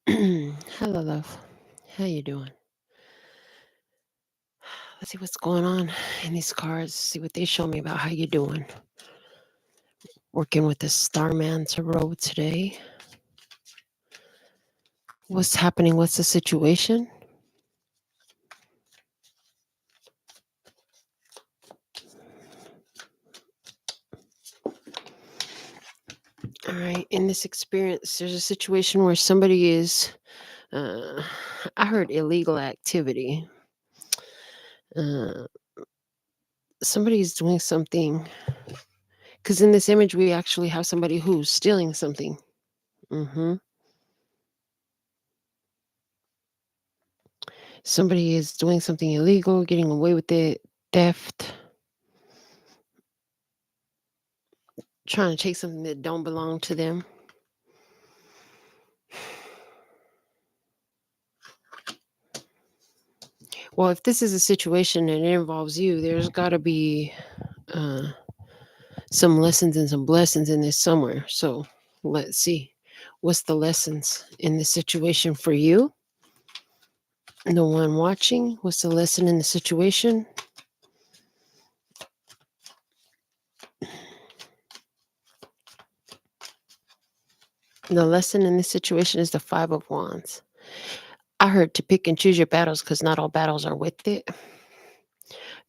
Hello, love. How you doing? Let's see what's going on in these cards. See what they show me about how you doing. Working with the Starman Tarot today. What's happening? What's the situation? All right. In this experience, there's a situation where somebody is. Uh, I heard illegal activity. Uh, somebody is doing something. Because in this image, we actually have somebody who's stealing something. hmm Somebody is doing something illegal, getting away with it, theft, trying to take something that don't belong to them. Well, if this is a situation and it involves you, there's got to be uh, some lessons and some blessings in this somewhere. So let's see. What's the lessons in this situation for you? The one watching, what's the lesson in the situation? The lesson in this situation is the Five of Wands. I heard to pick and choose your battles because not all battles are worth it.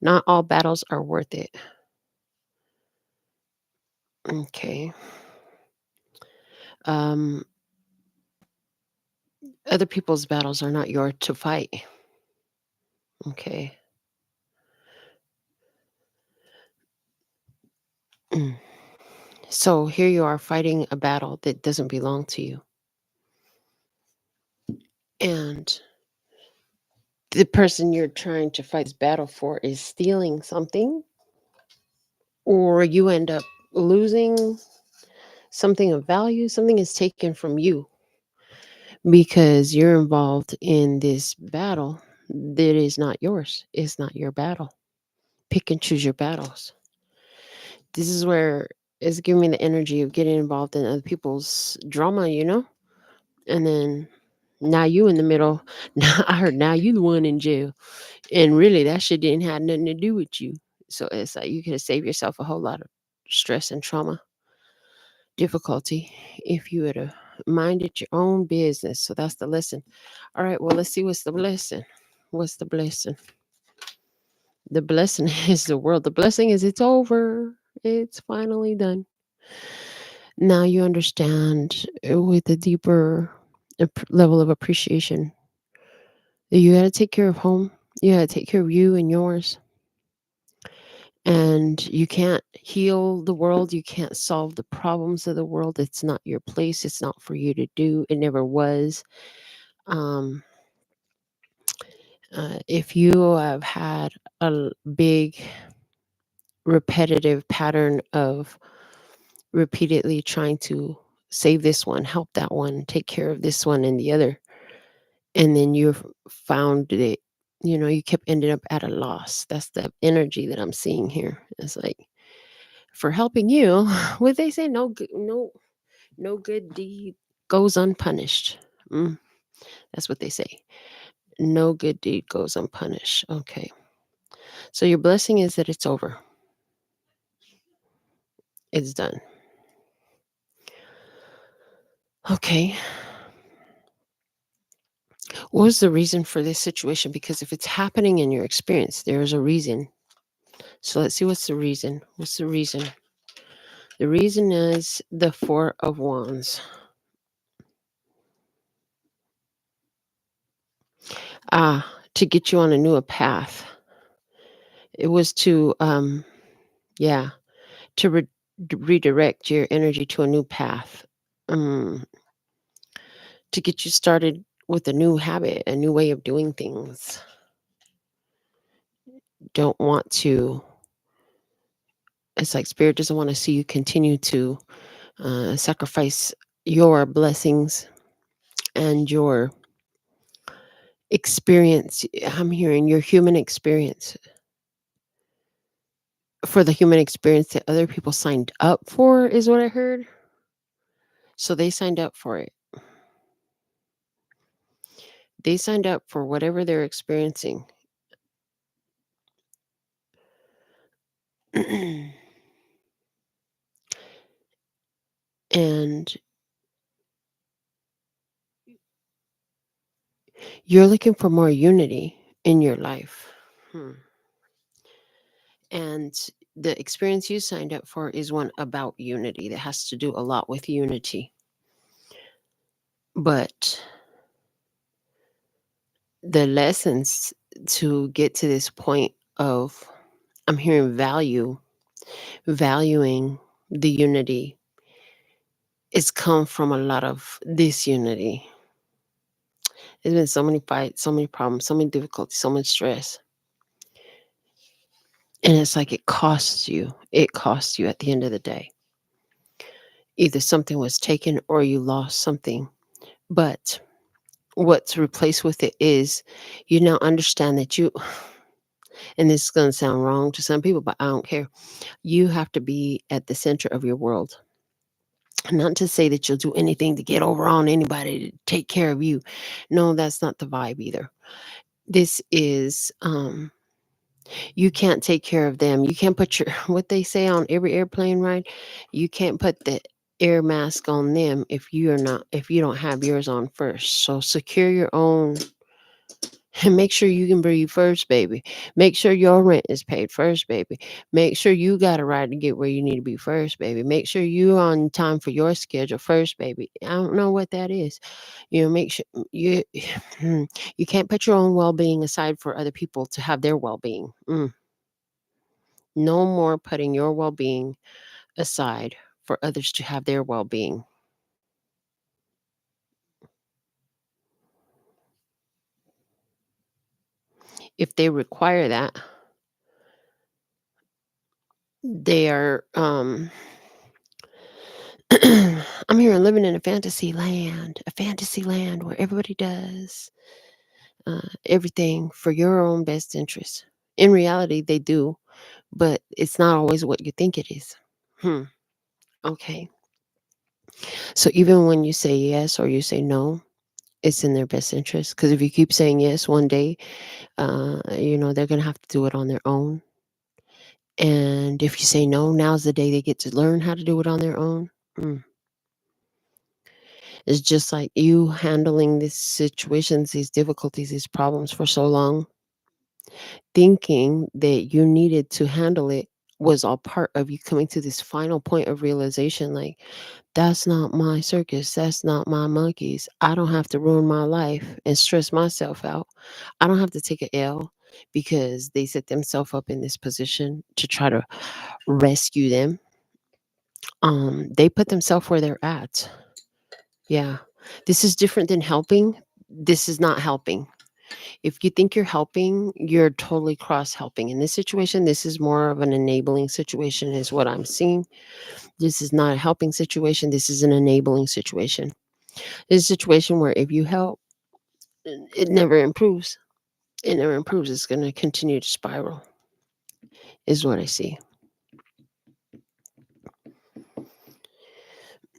Not all battles are worth it. Okay. Um, other people's battles are not yours to fight. Okay. Mm. So here you are fighting a battle that doesn't belong to you. And the person you're trying to fight this battle for is stealing something, or you end up losing something of value. Something is taken from you because you're involved in this battle that is not yours. It's not your battle. Pick and choose your battles. This is where it's giving me the energy of getting involved in other people's drama, And then now you in the middle. Now I heard now you the one in jail. And really that shit didn't have nothing to do with you. So it's like you could have saved yourself a whole lot of stress and trauma, difficulty if you would have minded your own business. So that's the lesson. All right, well, let's see what's the blessing. What's the blessing? The blessing is the world. The blessing is it's over. It's finally done. Now you understand with a deeper level of appreciation that you got to take care of home. You got to take care of you and yours. And you can't heal the world. You can't solve the problems of the world. It's not your place. It's not for you to do. It never was. Um, if you have had a big repetitive pattern of repeatedly trying to save this one, help that one, take care of this one and the other, and then you've found that you kept ending up at a loss. That's the energy that I'm seeing here. It's like for helping you, what they say, no good deed goes unpunished. Mm, that's what they say. No good deed goes unpunished. Okay. So your blessing is that it's over. It's done. Okay. What was the reason for this situation? Because if it's happening in your experience, there's a reason. So let's see what's the reason. What's the reason? The reason is the Four of Wands. To get you on a newer path. It was yeah, to redirect your energy to a new path. Um, to get you started with a new habit, a new way of doing things. Don't want to, it's like spirit doesn't want to see you continue to sacrifice your blessings and your experience. I'm hearing your human experience for the human experience that other people signed up for, is what I heard. So they signed up for it. They signed up for whatever they're experiencing. And you're looking for more unity in your life. And the experience you signed up for is one about unity that has to do a lot with unity. But the lessons to get to this point of, I'm hearing valuing the unity, it's come from a lot of disunity. There's been so many fights, so many problems, so many difficulties, so much stress. And it's like it costs you. It costs you at the end of the day. Either something was taken or you lost something. But what's replaced with it is you now understand that you, and this is going to sound wrong to some people, but I don't care. You have to be at the center of your world. Not to say that you'll do anything to get over on anybody to take care of you. No, that's not the vibe either. This is, you can't take care of them. You can't put your, what they say on every airplane ride, you can't put the air mask on them if you don't have yours on first. So secure your own and make sure you can breathe first, baby. Make sure your rent is paid first, baby. Make sure you got a ride to get where you need to be first, baby. Make sure you're on time for your schedule first, baby. I don't know what that is. Make sure you you can't put your own well-being aside for other people to have their well-being. No more putting your well-being aside for others to have their well-being. If they require that, they are I'm here living in a fantasy land where everybody does everything for your own best interest. In reality, they do, but it's not always what you think it is. Okay. So even when you say yes or you say no, it's in their best interest. Because if you keep saying yes one day, they're going to have to do it on their own. And if you say no, now's the day they get to learn how to do it on their own. It's just like you handling these situations, these difficulties, these problems for so long, thinking that you needed to handle it was all part of you coming to this final point of realization like, that's not my circus. That's not my monkeys. I don't have to ruin my life and stress myself out. I don't have to take a L because they set themselves up in this position to try to rescue them. They put themselves where they're at. Yeah. This is different than helping. This is not helping. If you think you're helping, you're totally cross helping. In this situation, this is more of an enabling situation, is what I'm seeing. This is not a helping situation. This is an enabling situation. It's a situation where if you help, it never improves. It never improves. It's going to continue to spiral, is what I see.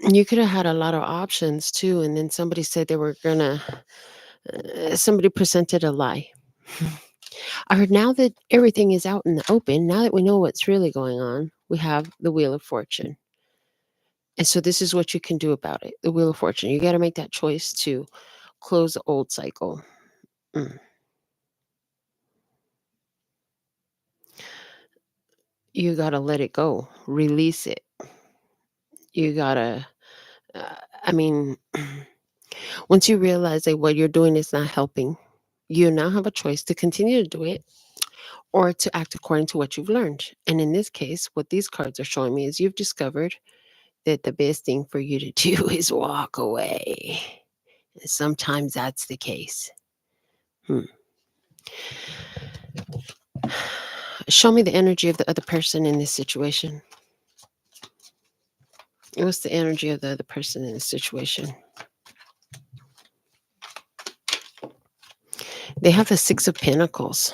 You could have had a lot of options too, and then somebody said they were going to, somebody presented a lie. I heard now that everything is out in the open, now that we know what's really going on, we have the Wheel of Fortune. And so this is what you can do about it. The Wheel of Fortune. You got to make that choice to close the old cycle. You got to let it go, release it. You got to, I mean, once you realize that what you're doing is not helping, you now have a choice to continue to do it or to act according to what you've learned. And in this case, what these cards are showing me is you've discovered that the best thing for you to do is walk away. And sometimes that's the case. Show me the energy of the other person in this situation. What's the energy of the other person in this situation? They have the Six of Pentacles.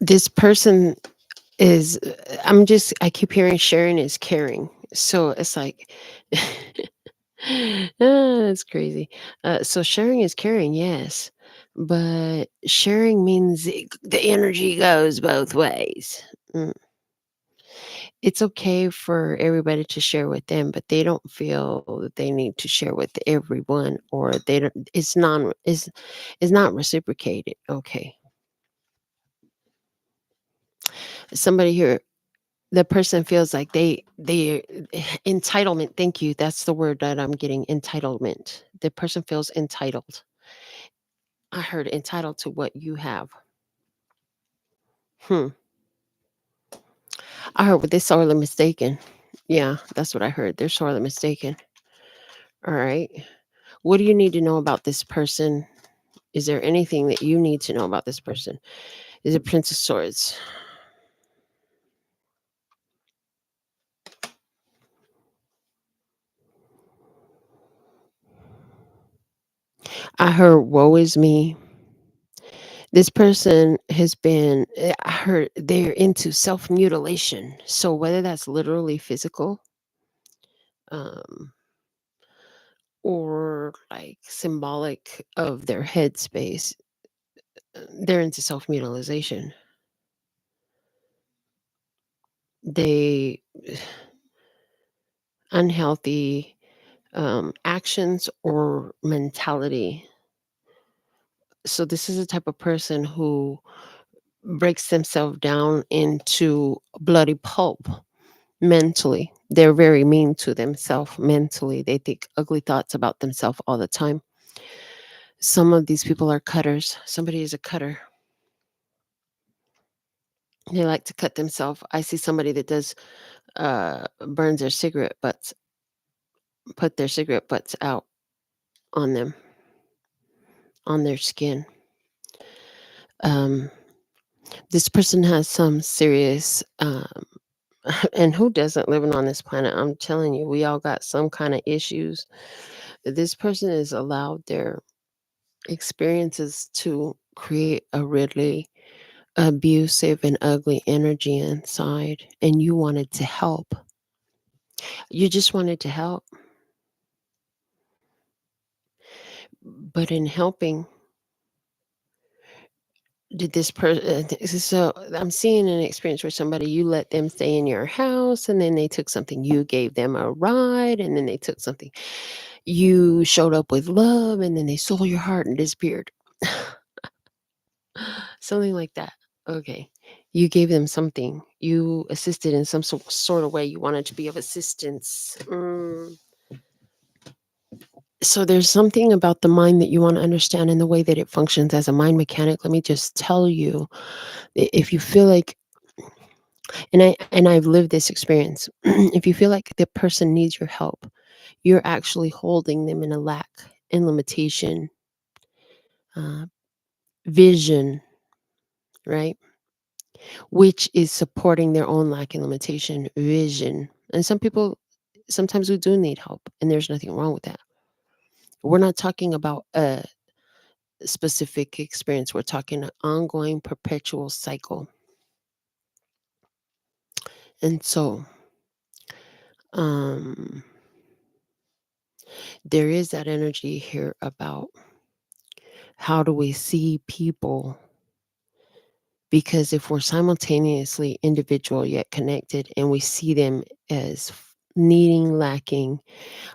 This person is, I keep hearing sharing is caring. So it's like, that's crazy. So sharing is caring, yes. But sharing means the energy goes both ways. Mm. It's okay for everybody to share with them, but they don't feel that they need to share with everyone, or they don't. It's not reciprocated. Okay, somebody here, the person feels like they entitlement. Thank you. That's the word that I'm getting. Entitlement. The person feels entitled. I heard entitled to what you have. Hmm. I heard, well, they're sorely mistaken. Yeah, that's what I heard. They're sorely mistaken. All right. What do you need to know about this person? Is there anything that you need to know about this person? Is it Prince of Swords? I heard woe is me. This person has been, I heard they're into self mutilation. So whether that's literally physical, um, or like symbolic of their headspace, they're into self mutilation. They unhealthy actions or mentality. So this is a type of person who breaks themselves down into bloody pulp mentally. They're very mean to themselves mentally. They think ugly thoughts about themselves all the time. Some of these people are cutters. Somebody is a cutter. They like to cut themselves. I see somebody that does burns their cigarette butts, put their cigarette butts out on them, on their skin. Um, this person has some serious and who doesn't living on this planet? I'm telling you, we all got some kind of issues. This person has allowed their experiences to create a really abusive and ugly energy inside, and you wanted to help. You just wanted to help. But in helping, did this person, so I'm seeing an experience where somebody, you let them stay in your house, and then they took something, you gave them a ride, and then they took something, you showed up with love, and then they stole your heart and disappeared. Something like that. Okay. You gave them something. You assisted in some sort of way. You wanted to be of assistance. So there's something about the mind that you want to understand and the way that it functions as a mind mechanic. Let me just tell you, if you feel like, and I've lived this experience, if you feel like the person needs your help, you're actually holding them in a lack and limitation, uh, vision, right? Which is supporting their own lack and limitation vision. And some people, sometimes we do need help, and there's nothing wrong with that. We're not talking about a specific experience, we're talking an ongoing, perpetual cycle. And so, um, there is that energy here about how do we see people, because if we're simultaneously individual yet connected and we see them as needing, lacking,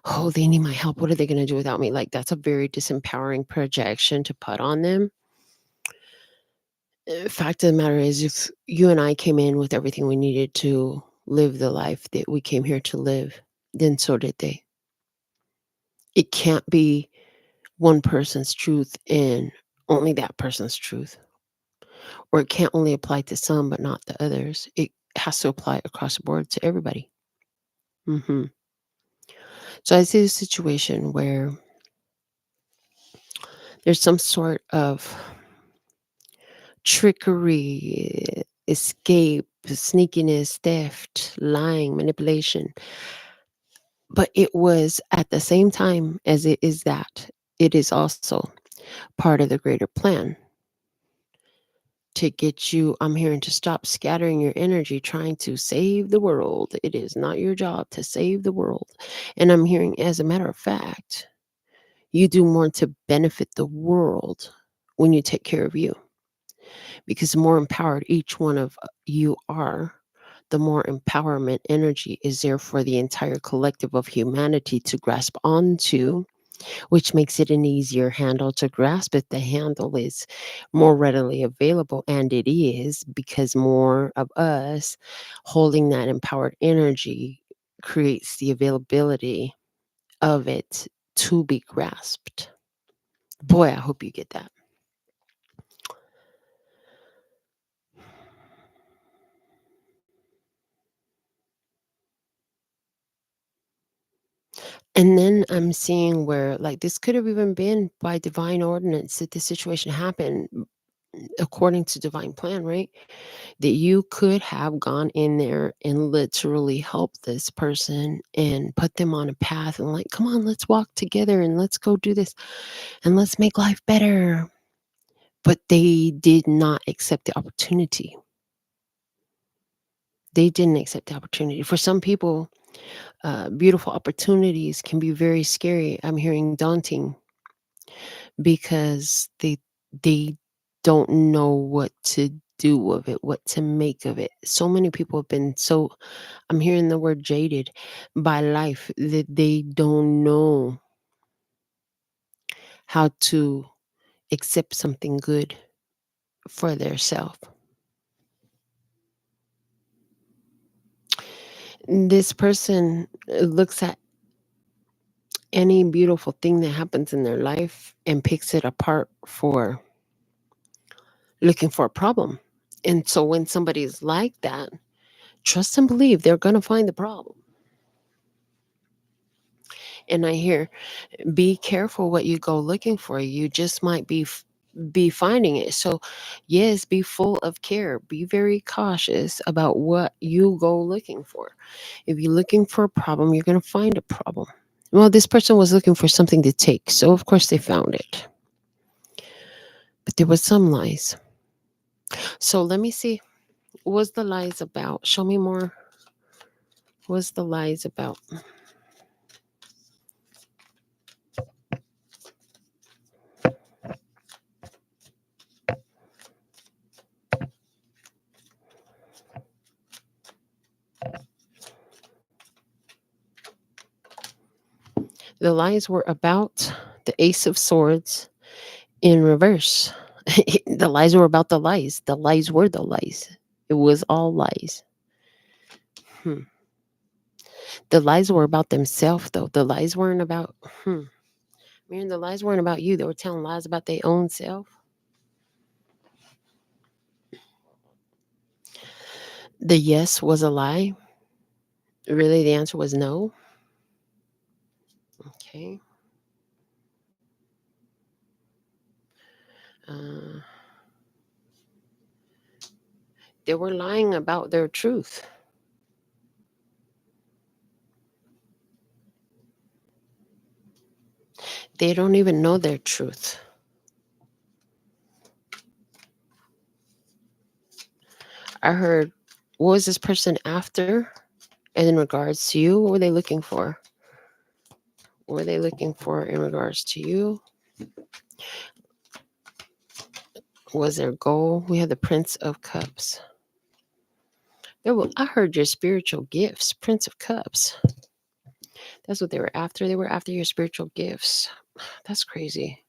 oh, they need my help. What are they going to do without me? Like, that's a very disempowering projection to put on them. Fact of the matter is, if you and I came in with everything we needed to live the life that we came here to live, then so did they. It can't be one person's truth and only that person's truth, or it can't only apply to some but not the others. It has to apply across the board to everybody. hmm So I see a situation where there's some sort of trickery, escape, sneakiness, theft, lying, manipulation. But it was at the same time as it is that, it is also part of the greater plan. to get you, I'm hearing, to stop scattering your energy trying to save the world. It is not your job to save the world. And I'm hearing, as a matter of fact, you do more to benefit the world when you take care of you. Because the more empowered each one of you are, the more empowerment energy is there for the entire collective of humanity to grasp onto, which makes it an easier handle to grasp if the handle is more readily available. And it is, because more of us holding that empowered energy creates the availability of it to be grasped. Boy, I hope you get that. And then I'm seeing where, like, this could have even been by divine ordinance that this situation happened according to divine plan, right? That you could have gone in there and literally helped this person and put them on a path and, like, come on, let's walk together and let's go do this and let's make life better. But they did not accept the opportunity. They didn't accept the opportunity. For some people, beautiful opportunities can be very scary. I'm hearing daunting because they don't know what to do of it, what to make of it. So many people have been so, I'm hearing the word jaded by life, that they don't know how to accept something good for their self. This person looks at any beautiful thing that happens in their life and picks it apart for looking for a problem. And so when somebody's like that, trust and believe they're going to find the problem. And I hear, be careful what you go looking for. You just might be finding it. So yes, be full of care. Be very cautious about what you go looking for. If you're looking for a problem, you're going to find a problem. Well, this person was looking for something to take, so of course they found it. But there was some lies. So let me see. What was the lies about? Show me more. What was the lies about? The lies were about the Ace of Swords in reverse. The lies were about the lies. The lies were the lies. It was all lies. The lies were about themselves, though. The lies weren't about, man, the lies weren't about you. They were telling lies about their own self. The yes was a lie. Really, the answer was no. Okay. Uh, they were lying about their truth. They don't even know their truth. I heard, what was this person after? And in regards to you, what were they looking for? What were they looking for in regards to you? What was their goal? We had the Prince of Cups. I heard your spiritual gifts, Prince of Cups. That's what they were after. They were after your spiritual gifts. That's crazy.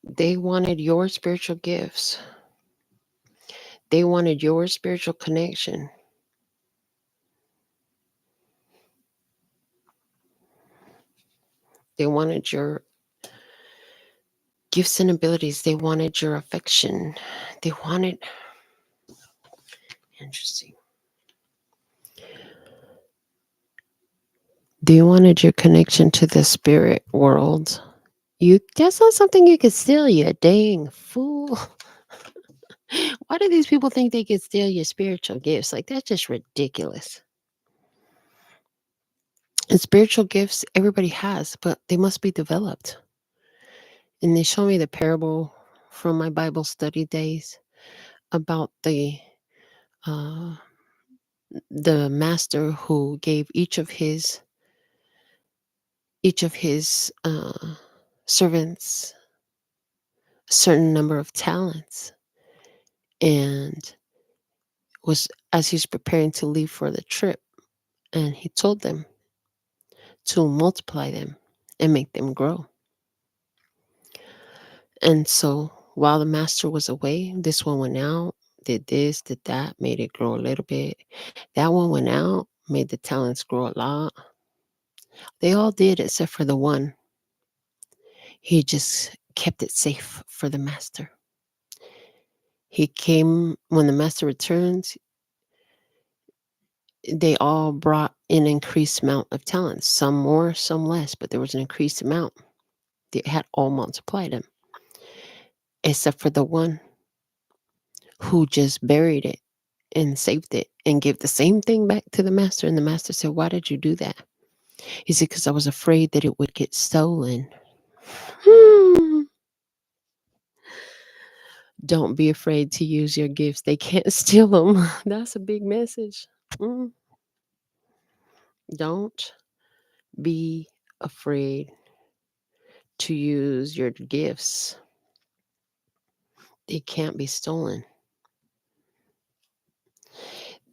They wanted your spiritual gifts. They wanted your spiritual connection. They wanted your gifts and abilities. They wanted your affection. They wanted, interesting. They wanted your connection to the spirit world. That's not something you could steal, you dang fool. Why do these people think they could steal your spiritual gifts? Like, that's just ridiculous. And spiritual gifts everybody has, but they must be developed. And they show me the parable. from my Bible study days about uh, the master who gave each of his servants a certain number of talents, and was as he's preparing to leave for the trip, and he told them to multiply them and make them grow. And so while the master was away, this one went out, did this, did that, made it grow a little bit. That one went out, made the talents grow a lot. They all did except for the one. He just kept it safe for the master. He came when the master returns, they all brought an increased amount of talents, some more, some less, but there was an increased amount. They had all multiplied them, except for the one who just buried it and saved it and gave the same thing back to the master. And the master said, "Why did you do that?" He said, "Because I was afraid that it would get stolen." Hmm. Don't be afraid to use your gifts. They can't steal them. That's a big message. Mm. Don't be afraid to use your gifts. They can't be stolen.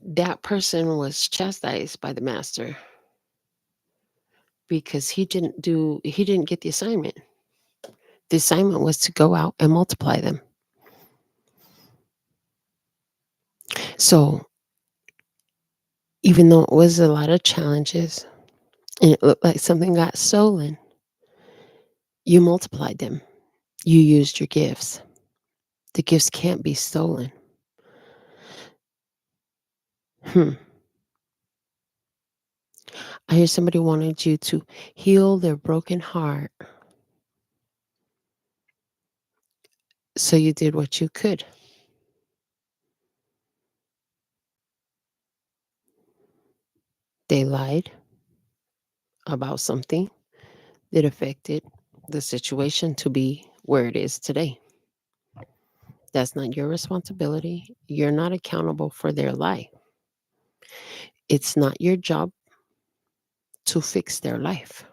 That person was chastised by the master because he didn't get the assignment. The assignment was to go out and multiply them. So even though it was a lot of challenges and it looked like something got stolen, you multiplied them. You used your gifts. The gifts can't be stolen. Hmm. I hear somebody wanted you to heal their broken heart. So you did what you could. They lied about something that affected the situation to be where it is today. That's not your responsibility. You're not accountable for their lie. It's not your job to fix their life.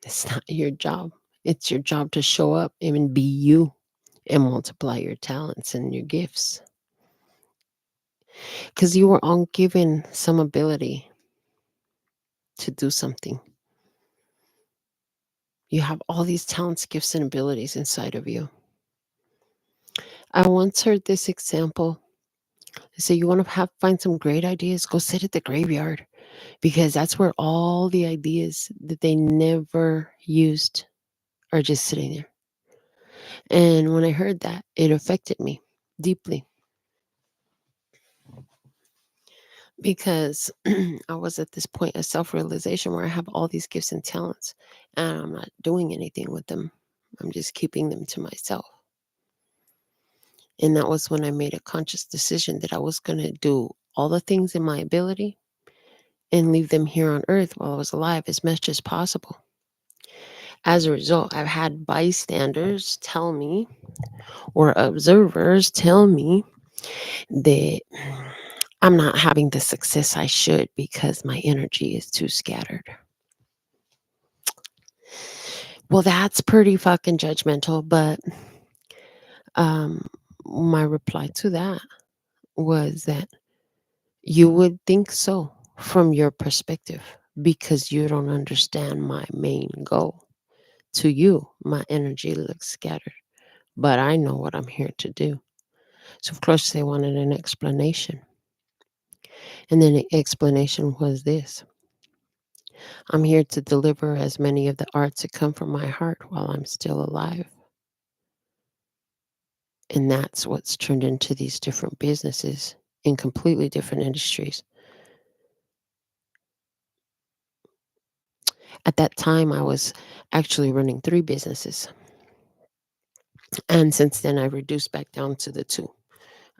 It's not your job. It's your job to show up and be you and multiply your talents and your gifts. Because you were all given some ability to do something. You have all these talents, gifts, and abilities inside of you. I once heard this example. They say you want to find some great ideas, go sit at the graveyard, because that's where all the ideas that they never used are just sitting there. And when I heard that, it affected me deeply because I was at this point of self-realization where I have all these gifts and talents and I'm not doing anything with them. I'm just keeping them to myself. And that was when I made a conscious decision that I was going to do all the things in my ability and leave them here on earth while I was alive as much as possible. As a result, I've had bystanders tell me, or observers tell me, that I'm not having the success I should because my energy is too scattered. Well, that's pretty fucking judgmental, but um, my reply to that was that you would think so from your perspective because you don't understand my main goal. To you, my energy looks scattered, but I know what I'm here to do. So, of course, they wanted an explanation. And then the explanation was this: I'm here to deliver as many of the arts that come from my heart while I'm still alive. And that's what's turned into these different businesses in completely different industries. At that time, I was actually running 3 businesses. And since then, I reduced back down to the 2.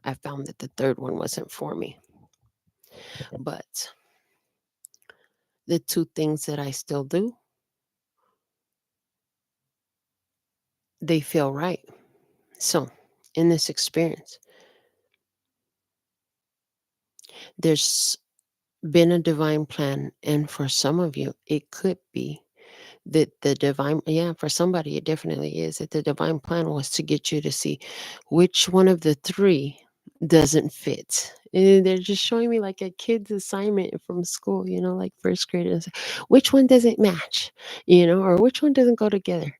I found that the third one wasn't for me. But the 2 things that I still do, they feel right. So, in this experience, there's been a divine plan. And for some of you, it could be that the divine, yeah, for somebody, it definitely is that the divine plan was to get you to see which one of the three doesn't fit. And they're just showing me like a kid's assignment from school, like first graders. Which one doesn't match, or which one doesn't go together?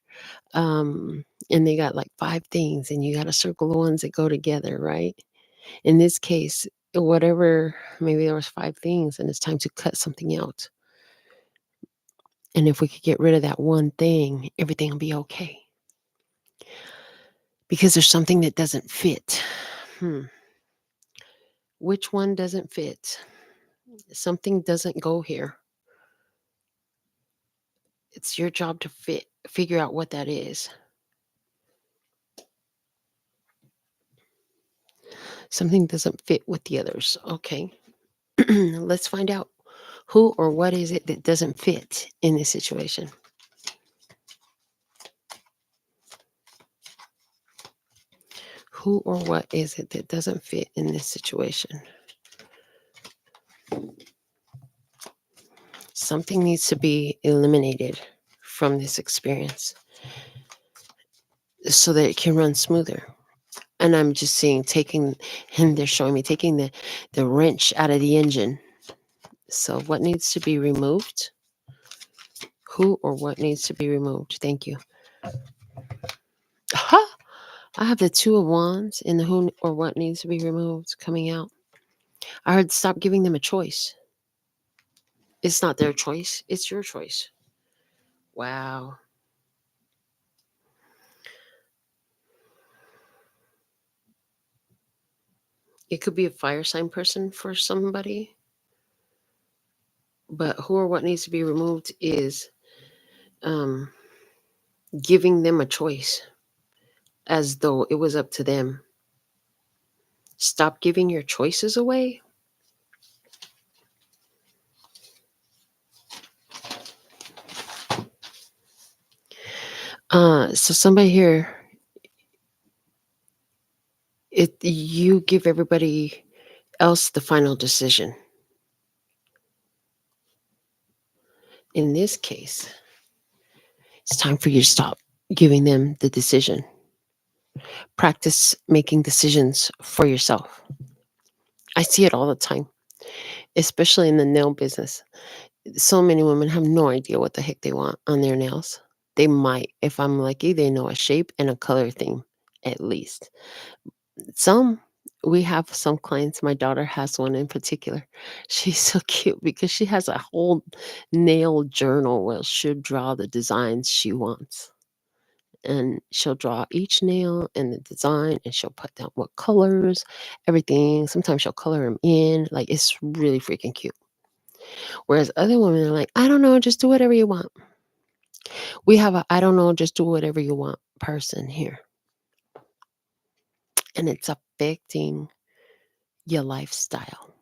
And they got like five things, and you got to circle the ones that go together, right? In this case, whatever, maybe there was five things, and it's time to cut something out. And if we could get rid of that one thing, everything will be okay. Because there's something that doesn't fit. Which one doesn't fit? Something doesn't go here. It's your job to figure out what that is. Something doesn't fit with the others. Okay. Let's find out who or what is it that doesn't fit in this situation. Who or what is it that doesn't fit in this situation? Something needs to be eliminated from this experience so that it can run smoother. And I'm just seeing and they're showing me taking the wrench out of the engine. So what needs to be removed? Who or what needs to be removed? Thank you. Ha! I have the Two of Wands and the who or what needs to be removed coming out. I heard stop giving them a choice. It's not their choice. It's your choice. Wow. It could be a fire sign person for somebody. But who or what needs to be removed is um, giving them a choice as though it was up to them. Stop giving your choices away. So somebody here, you give everybody else the final decision. In this case, it's time for you to stop giving them the decision. Practice making decisions for yourself. I see it all the time, especially in the nail business. So many women have no idea what the heck they want on their nails. They might, if I'm lucky, they know a shape and a color theme, at least. Some, we have some clients. My daughter has one in particular. She's so cute because she has a whole nail journal where she'll draw the designs she wants. And she'll draw each nail and the design, and she'll put down what colors, everything. Sometimes she'll color them in. Like, it's really freaking cute. Whereas other women are like, I don't know, just do whatever you want. We have a I don't know, just do whatever you want person here. And it's affecting your lifestyle.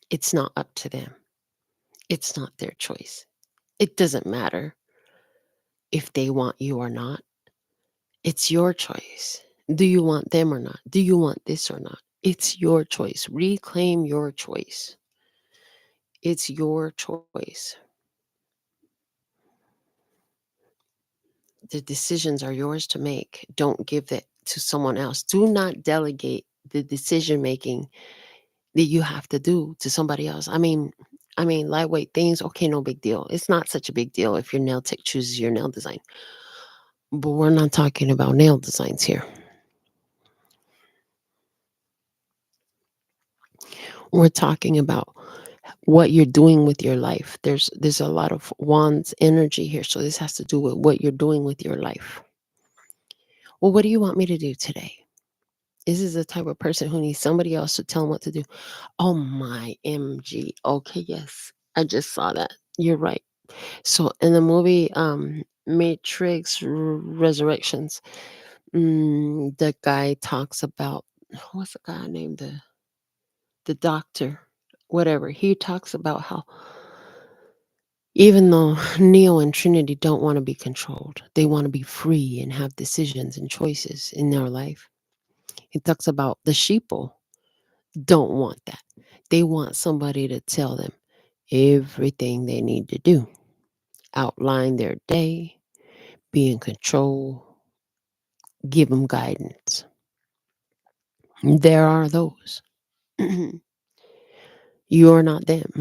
It's not up to them. It's not their choice. It doesn't matter if they want you or not. It's your choice. Do you want them or not? Do you want this or not? It's your choice. Reclaim your choice. It's your choice. The decisions are yours to make. Don't give that to someone else. Do not delegate the decision making that you have to do to somebody else. I mean, lightweight things, okay, no big deal. It's not such a big deal if your nail tech chooses your nail design. But we're not talking about nail designs here. We're talking about what you're doing with your life. There's a lot of wands energy here, so this has to do with what you're doing with your life. Well, what do you want me to do today? This is the type of person who needs somebody else to tell them what to do. Oh my MG. Okay, yes. I just saw that. You're right. So in the movie Matrix Resurrections, the guy talks about what's the guy named the doctor, whatever. He talks about how Even though Neo and Trinity don't want to be controlled, they want to be free and have decisions and choices in their life. It talks about the sheeple don't want that. They want somebody to tell them everything they need to do, outline their day, be in control, give them guidance. There are those. You're not them.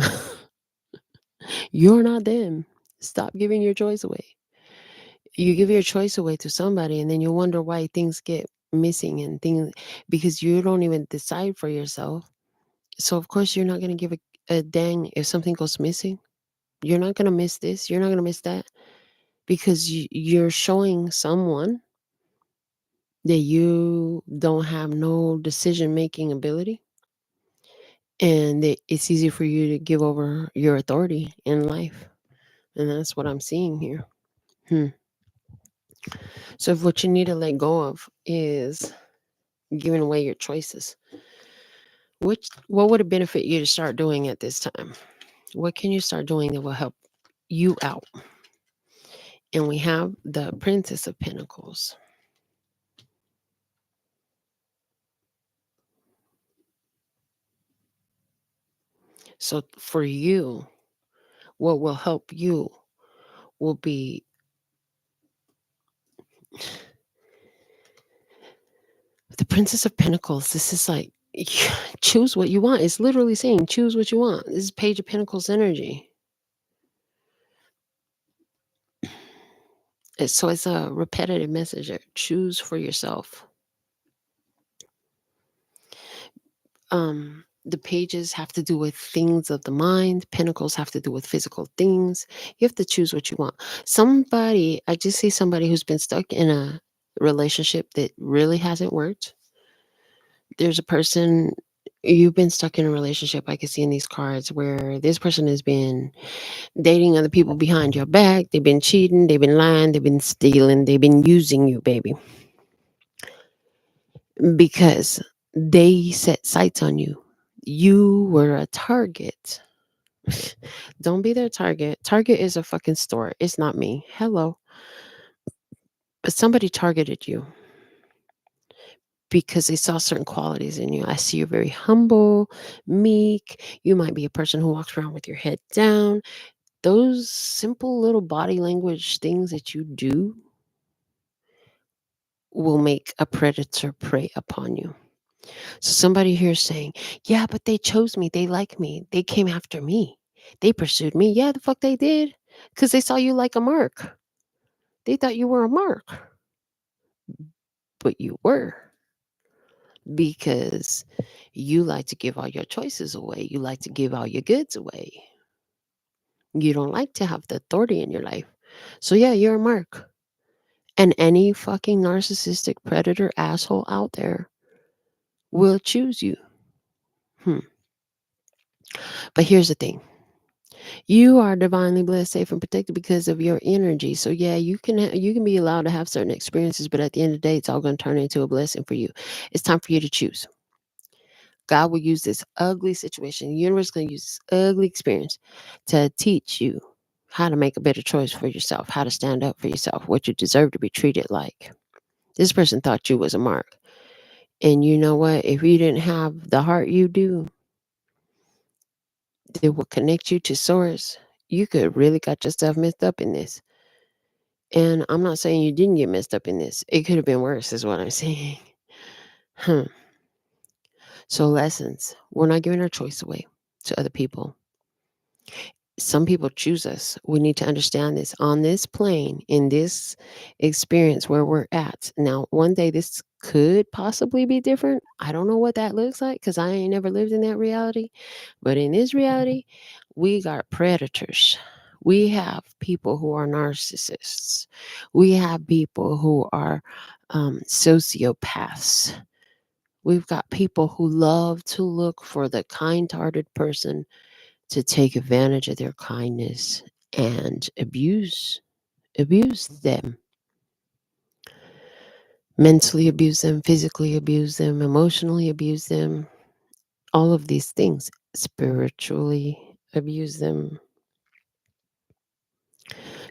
You're not them. Stop giving your choice away. You give your choice away to somebody, and then you wonder why things get missing and things because you don't even decide for yourself. So, of course, you're not going to give a dang if something goes missing. You're not going to miss this. You're not going to miss that because you're showing someone that you don't have no decision making ability and that it's easy for you to give over your authority in life. And that's what I'm seeing here. Hmm. So if what you need to let go of is giving away your choices, what would it benefit you to start doing at this time? What can you start doing that will help you out? And we have the Princess of Pentacles. So for you, what will help you will be the Princess of Pentacles. This is like choose what you want. It's literally saying choose what you want. This is Page of Pentacles energy. So it's a repetitive message. Choose for yourself. The pages have to do with things of the mind. Pentacles have to do with physical things. You have to choose what you want. I just see somebody who's been stuck in a relationship that really hasn't worked. There's a person you've been stuck in a relationship. I can see in these cards where this person has been dating other people behind your back. They've been cheating. They've been lying. They've been stealing. They've been using you, baby, because they set sights on you. You were a target. Don't be their target. Target is a fucking store. It's not me. Hello. But somebody targeted you because they saw certain qualities in you. I see you're very humble, meek. You might be a person who walks around with your head down. Those simple little body language things that you do will make a predator prey upon you. So somebody here is saying, yeah, but they chose me. They like me. They came after me. They pursued me. Yeah, the fuck they did. Because they saw you like a mark. They thought you were a mark. But you were. Because you like to give all your choices away. You like to give all your goods away. You don't like to have the authority in your life. So yeah, you're a mark. And any fucking narcissistic predator asshole out there will choose you. Hmm. But here's the thing. You are divinely blessed, safe, and protected because of your energy. So yeah, you can be allowed to have certain experiences, but at the end of the day, it's all going to turn into a blessing for you. It's time for you to choose. God will use this ugly situation. The universe is going to use this ugly experience to teach you how to make a better choice for yourself, how to stand up for yourself, what you deserve to be treated like. This person thought you was a mark. And you know what? If you didn't have the heart you do that will connect you to source, you could really got yourself messed up in this. And I'm not saying you didn't get messed up in this. It could have been worse, is what I'm saying. Huh. So, lessons. We're not giving our choice away to other people. Some people choose us. We need to understand this on this plane, in this experience where we're at. Now, one day this could possibly be different. I don't know what that looks like because I ain't never lived in that reality. But in this reality, we got predators. We have people who are narcissists. We have people who are sociopaths. We've got people who love to look for the kind hearted person to take advantage of their kindness and abuse them, mentally abuse them, physically abuse them, emotionally abuse them, all of these things, spiritually abuse them.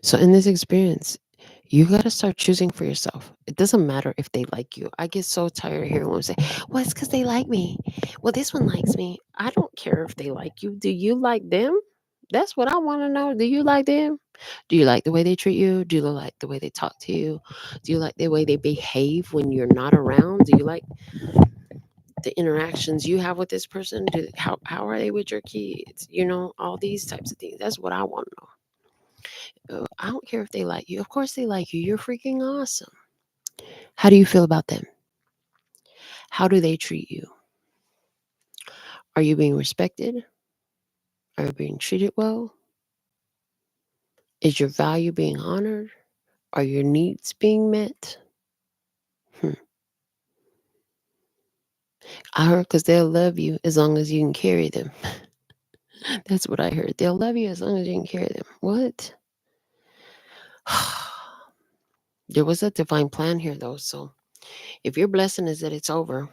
So in this experience, you got to start choosing for yourself. It doesn't matter if they like you. I get so tired of hearing women say, well, it's because they like me. Well, this one likes me. I don't care if they like you. Do you like them? That's what I want to know. Do you like them? Do you like the way they treat you? Do you like the way they talk to you? Do you like the way they behave when you're not around? Do you like the interactions you have with this person? How are they with your kids? All these types of things. That's what I want to know. I don't care if they like you. Of course they like you. You're freaking awesome. How do you feel about them? How do they treat you? Are you being respected? Are you being treated well? Is your value being honored? Are your needs being met? I heard because they'll love you as long as you can carry them. That's what I heard. They'll love you as long as you can carry them. What? There was a divine plan here, though. So if your blessing is that it's over,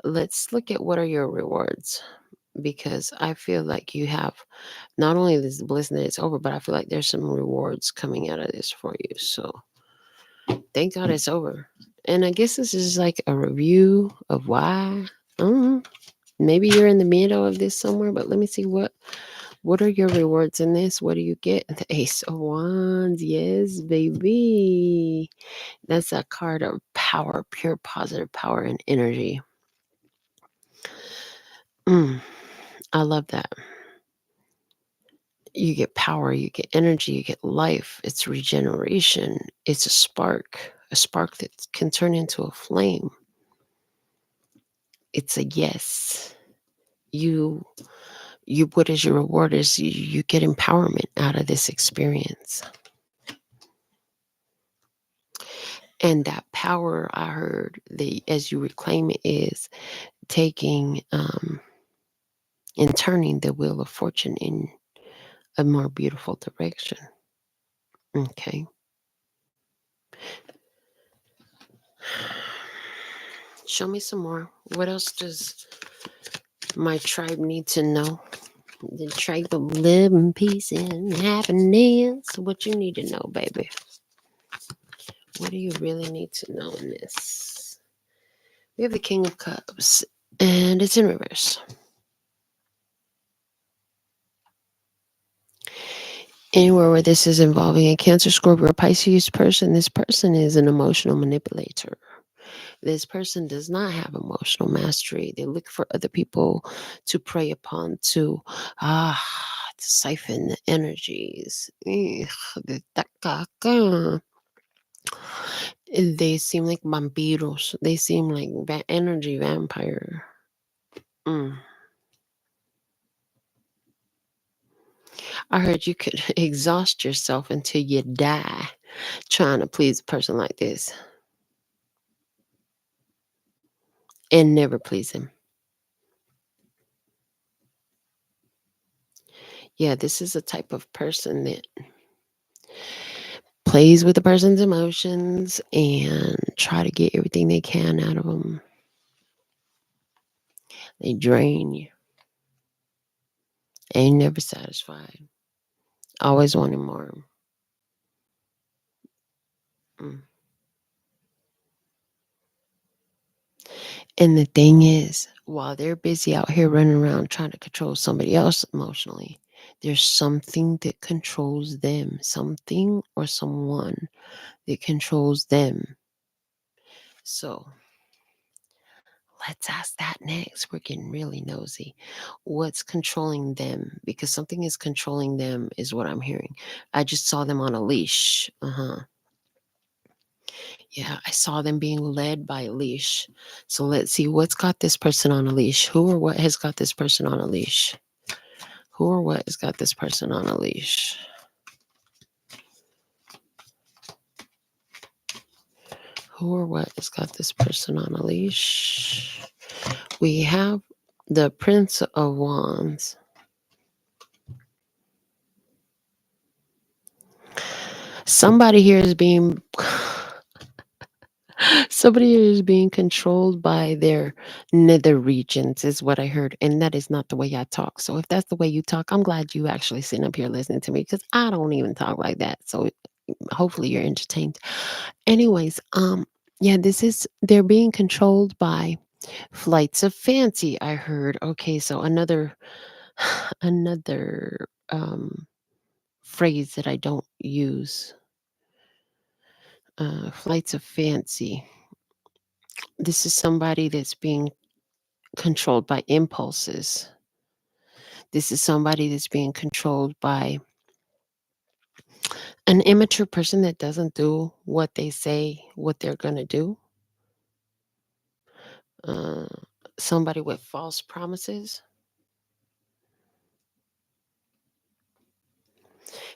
let's look at what are your rewards. Because I feel like you have not only this blessing that it's over, but I feel like there's some rewards coming out of this for you. So thank God it's over. And I guess this is like a review of why. I don't know. Maybe you're in the middle of this somewhere, but let me see what are your rewards in this? What do you get? The Ace of Wands. Yes, baby. That's a card of power, pure positive power and energy. I love that. You get power, you get energy, you get life. It's regeneration. It's a spark that can turn into a flame. It's a yes. You what is your reward is you get empowerment out of this experience. And that power, I heard, as you reclaim it, is taking and turning the wheel of fortune in a more beautiful direction. Okay. Show me some more. What else does my tribe need to know? The tribe of love and peace and happiness. What you need to know, baby? What do you really need to know in this? We have the King of Cups, and it's in reverse. Anywhere where this is involving a Cancer, Scorpio, or Pisces person, this person is an emotional manipulator. This person does not have emotional mastery. They look for other people to prey upon, to siphon the energies. They seem like vampiros. They seem like energy vampire. I heard you could exhaust yourself until you die trying to please a person like this and never please him. Yeah, this is a type of person that plays with the person's emotions and try to get everything they can out of them. They drain you. Ain't never satisfied. Always wanting more. And the thing is, while they're busy out here running around trying to control somebody else emotionally, there's something that controls them, something or someone that controls them. So let's ask that next. We're getting really nosy. What's controlling them? Because something is controlling them, is what I'm hearing. I just saw them on a leash. Yeah, I saw them being led by a leash. So let's see what's got this person on a leash. Who or what has got this person on a leash? Who or what has got this person on a leash? Who or what has got this person on a leash? We have the Prince of Wands. Somebody here is being Somebody is being controlled by their nether regions, is what I heard. And that is not the way I talk. So if that's the way you talk, I'm glad you actually sitting up here listening to me because I don't even talk like that. So hopefully you're entertained. Anyways, yeah, they're being controlled by flights of fancy, I heard. Okay, so another phrase that I don't use. Flights of fancy. This is somebody that's being controlled by impulses. This is somebody that's being controlled by an immature person that doesn't do what they say what they're going to do. Uh, Somebody with false promises.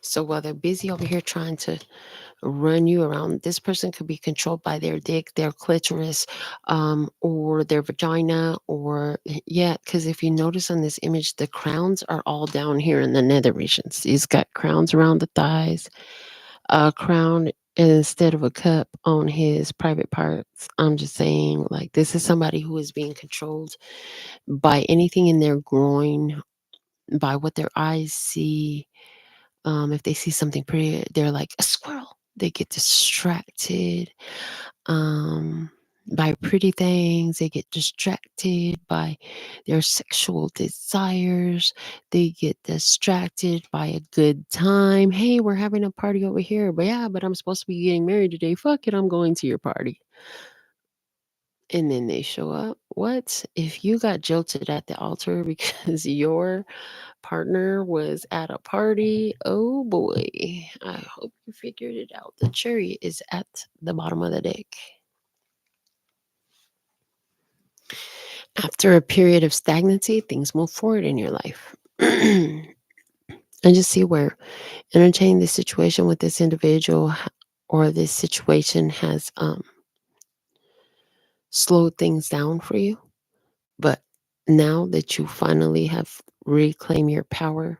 So while they're busy over here trying to run you around, this person could be controlled by their dick, their clitoris, or their vagina, or yeah. Because if you notice on this image, the crowns are all down here in the nether regions. He's got crowns around the thighs, a crown instead of a cup on his private parts. I'm just saying, like, this is somebody who is being controlled by anything in their groin, by what their eyes see. If they see something pretty, they're like a squirrel. They get distracted by pretty things. They get distracted by their sexual desires. They get distracted by a good time. Hey, we're having a party over here. But yeah, but I'm supposed to be getting married today. Fuck it, I'm going to your party. And then they show up. What? If you got jilted at the altar because your partner was at a party, oh boy, I hope you figured it out. The cherry is at the bottom of the deck. After a period of stagnancy, things move forward in your life. And just see where entertaining this situation with this individual or this situation has slowed things down for you. But now that you finally have reclaimed your power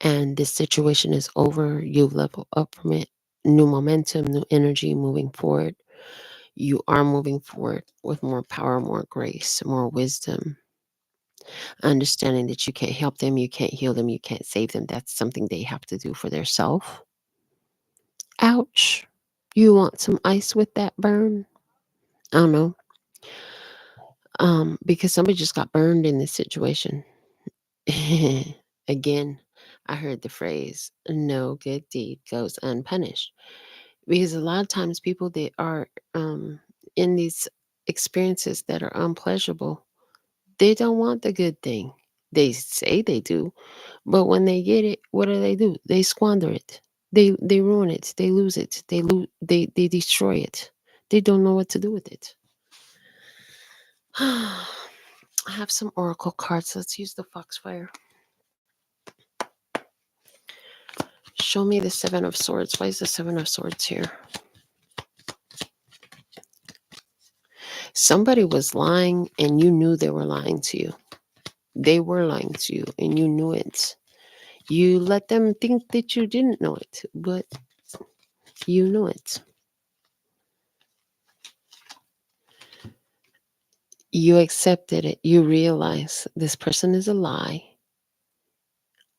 and this situation is over, you level up from it, new momentum, new energy moving forward. You are moving forward with more power, more grace, more wisdom, understanding that you can't help them, you can't heal them, you can't save them. That's something they have to do for their self. Ouch. You want some ice with that burn? I don't know. Because somebody just got burned in this situation. Again, I heard the phrase, no good deed goes unpunished. Because a lot of times people that are in these experiences that are unpleasurable, they don't want the good thing. They say they do, but when they get it, what do? They squander it. They ruin it. They lose it. They destroy it. They don't know what to do with it. I have some oracle cards. Let's use the foxfire. Show me the Seven of Swords. Why is the Seven of Swords here? Somebody was lying and you knew they were lying to you. They were lying to you and you knew it. You let them think that you didn't know it, but you knew it. You accepted it. You realize this person is a lie.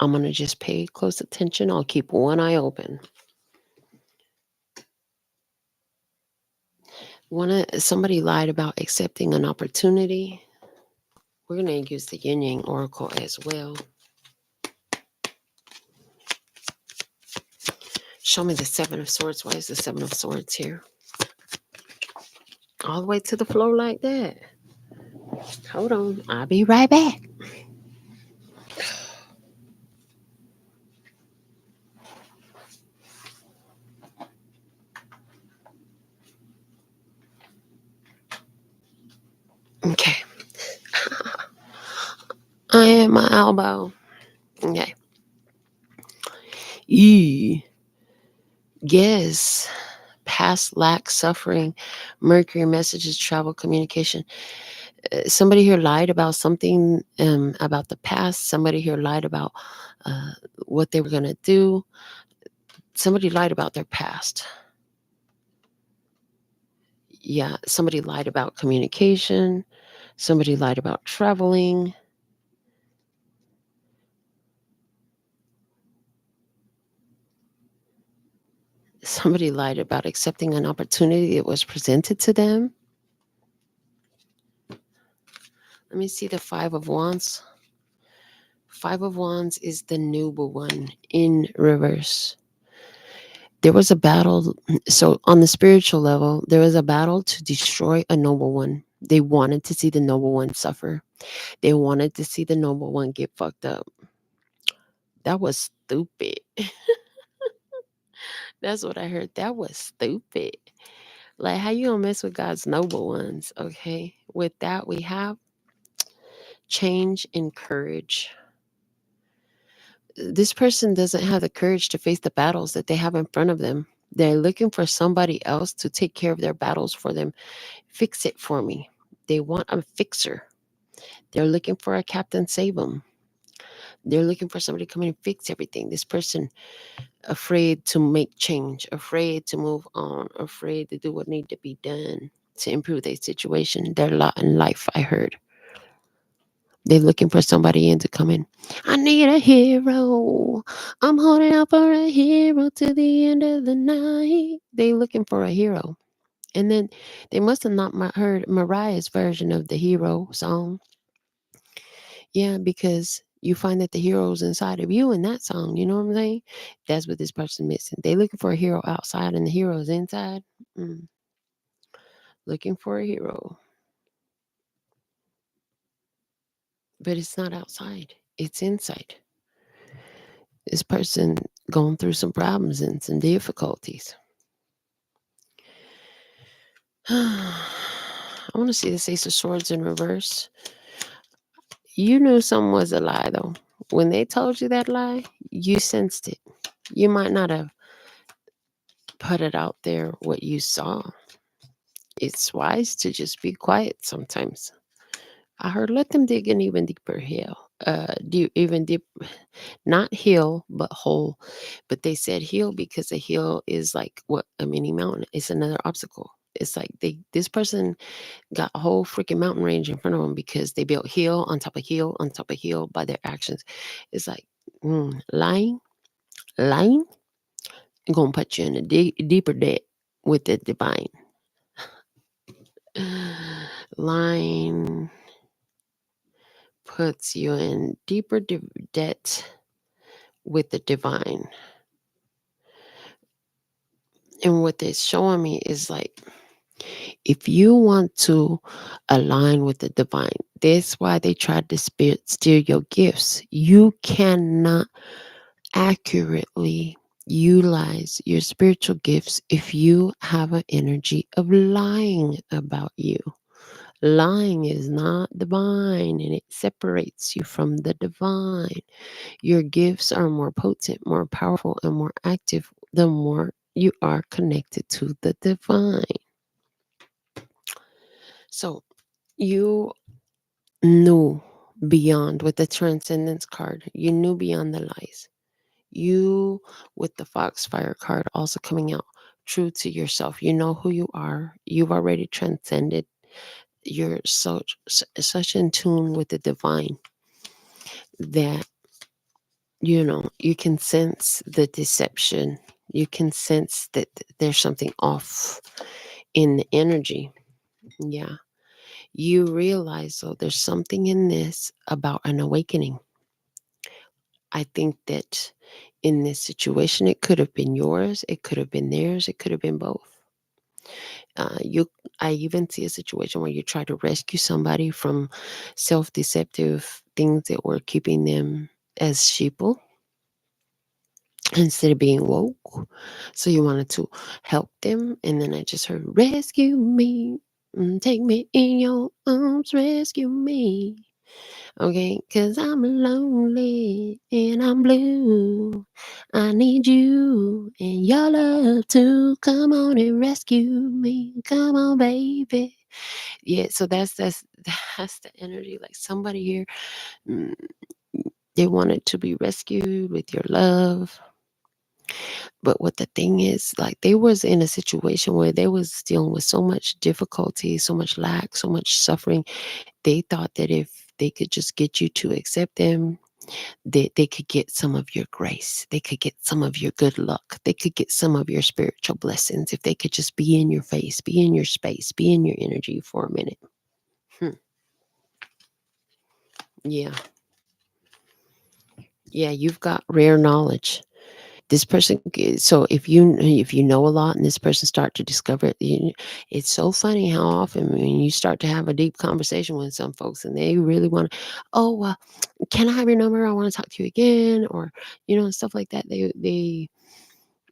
I'm going to just pay close attention. I'll keep one eye open. Somebody lied about accepting an opportunity. We're going to use the Yin Yang Oracle as well. Show me the Seven of Swords. Why is the Seven of Swords here? All the way to the floor like that. Hold on. I'll be right back. Okay. I am my elbow. Okay. Yes. Past lack, suffering, Mercury messages, travel, communication. Somebody here lied about something about the past. Somebody here lied about uh, what they were going to do. Somebody lied about their past. Yeah, somebody lied about communication. Somebody lied about traveling. Somebody lied about accepting an opportunity that was presented to them. Let me see the Five of Wands. Five of Wands is the noble one in reverse. There was a battle. So, on the spiritual level, there was a battle to destroy a noble one. They wanted to see the noble one suffer. They wanted to see the noble one get fucked up. That was stupid. That's what I heard. That was stupid. Like, how you gonna mess with God's noble ones? Okay. With that, we have change and courage. This person doesn't have the courage to face the battles that they have in front of them. They're looking for somebody else to take care of their battles for them. Fix it for me. They want a fixer. They're looking for a captain save them. They're looking for somebody to come in and fix everything. This person afraid to make change, afraid to move on, afraid to do what need to be done to improve their situation, their lot in life. I heard they're looking for somebody in to come in. I need a hero. I'm holding out for a hero to the end of the night. They looking for a hero. And then they must have not heard Mariah's version of the hero song. Yeah, because you find that the hero's inside of you in that song. You know what I'm saying? That's what this person missing. They looking for a hero outside and the hero's inside. Mm, looking for a hero. But it's not outside. It's inside. This person going through some problems and some difficulties. I want to see this Ace of Swords in reverse. You knew something was a lie, though. When they told you that lie, you sensed it. You might not have put it out there what you saw. It's wise to just be quiet sometimes. I heard let them dig an even deeper hill. Even deep, not hill, but hole. But they said hill because a hill is like what a mini mountain. It's another obstacle. It's like this person got a whole freaking mountain range in front of them because they built hill on top of hill on top of hill by their actions. It's like lying, gonna put you in a deeper debt with the divine. Lying puts you in deeper debt with the divine. And what they're showing me is like, if you want to align with the divine, that's why they tried to steal your gifts. You cannot accurately utilize your spiritual gifts if you have an energy of lying about you. Lying is not divine and it separates you from the divine. Your gifts are more potent, more powerful, and more active the more you are connected to the divine. So you knew beyond with the transcendence card, you knew beyond the lies. You, with the Foxfire card also coming out, true to yourself. You know who you are. You've already transcended. You're such in tune with the divine that you can sense the deception. You can sense that there's something off in the energy. Yeah. You realize, though, there's something in this about an awakening. I think that in this situation, it could have been yours, it could have been theirs, it could have been both. You, I even see a situation where you try to rescue somebody from self-deceptive things that were keeping them as sheeple instead of being woke. So you wanted to help them, and then I just heard, "Rescue me, take me in your arms, rescue me." Okay, cause I'm lonely and I'm blue. I need you and your love to come on and rescue me. Come on, baby. Yeah, so that's the energy. Like somebody here, mm, they wanted to be rescued with your love. But what the thing is, like, they was in a situation where they was dealing with so much difficulty, so much lack, so much suffering. They thought that if they could just get you to accept them, that they could get some of your grace. They could get some of your good luck. They could get some of your spiritual blessings if they could just be in your face, be in your space, be in your energy for a minute. Hmm. Yeah. Yeah, you've got rare knowledge. This person so if you know a lot and this person start to discover it, it's so funny how often when you start to have a deep conversation with some folks and they really want to, oh well, can I have your number, I want to talk to you again, or and stuff like that. They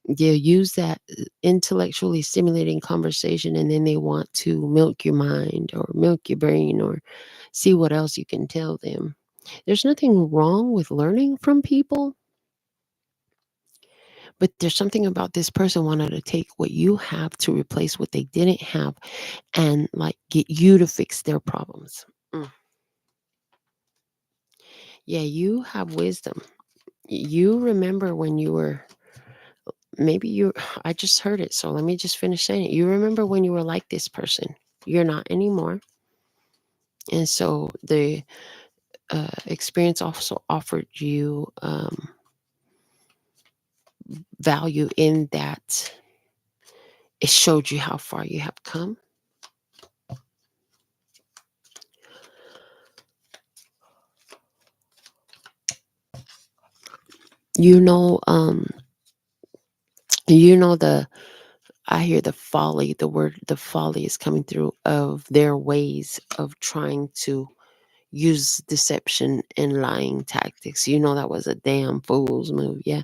use that intellectually stimulating conversation, and then they want to milk your mind or milk your brain or see what else you can tell them. There's nothing wrong with learning from people, but there's something about this person wanting to take what you have to replace what they didn't have and like get you to fix their problems. Mm. Yeah, you have wisdom. You remember when you were maybe you I just heard it, so let me just finish saying it. You remember when you were like this person. You're not anymore. And so the experience also offered you value in that it showed you how far you have come. You know, you know the I hear the folly, the word the folly is coming through of their ways of trying to use deception and lying tactics. You know that was a damn fool's move. Yeah.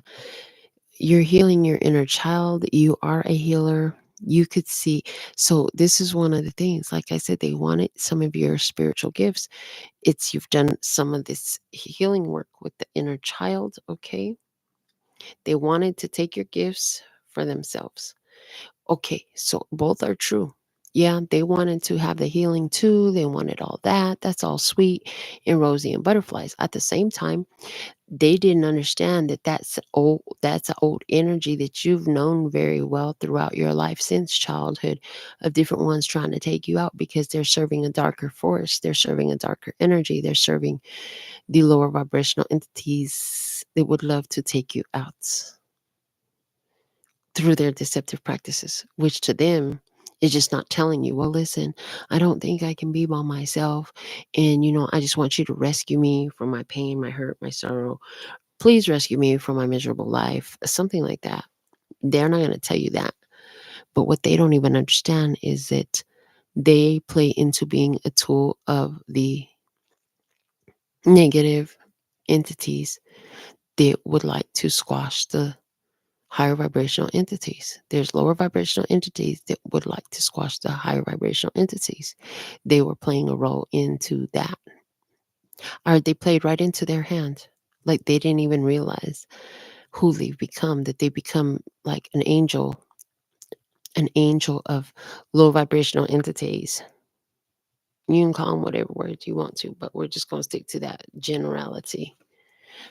You're healing your inner child. You are a healer. You could see. So this is one of the things. Like I said, they wanted some of your spiritual gifts. It's you've done some of this healing work with the inner child, okay? They wanted to take your gifts for themselves. Okay, so both are true. Yeah, they wanted to have the healing too. They wanted all that. That's all sweet and rosy and butterflies. At the same time, they didn't understand that that's an old energy that you've known very well throughout your life since childhood, of different ones trying to take you out because they're serving a darker force. They're serving a darker energy. They're serving the lower vibrational entities that would love to take you out through their deceptive practices, which to them is just not telling you, well, listen, I don't think I can be by myself. And, I just want you to rescue me from my pain, my hurt, my sorrow. Please rescue me from my miserable life. Something like that. They're not going to tell you that. But what they don't even understand is that they play into being a tool of the negative entities that would like to squash the higher vibrational entities. There's lower vibrational entities that would like to squash the higher vibrational entities. They were playing a role into that, or they played right into their hand. Like they didn't even realize who they've become, that they become like an angel of low vibrational entities. You can call them whatever words you want to, but we're just going to stick to that generality.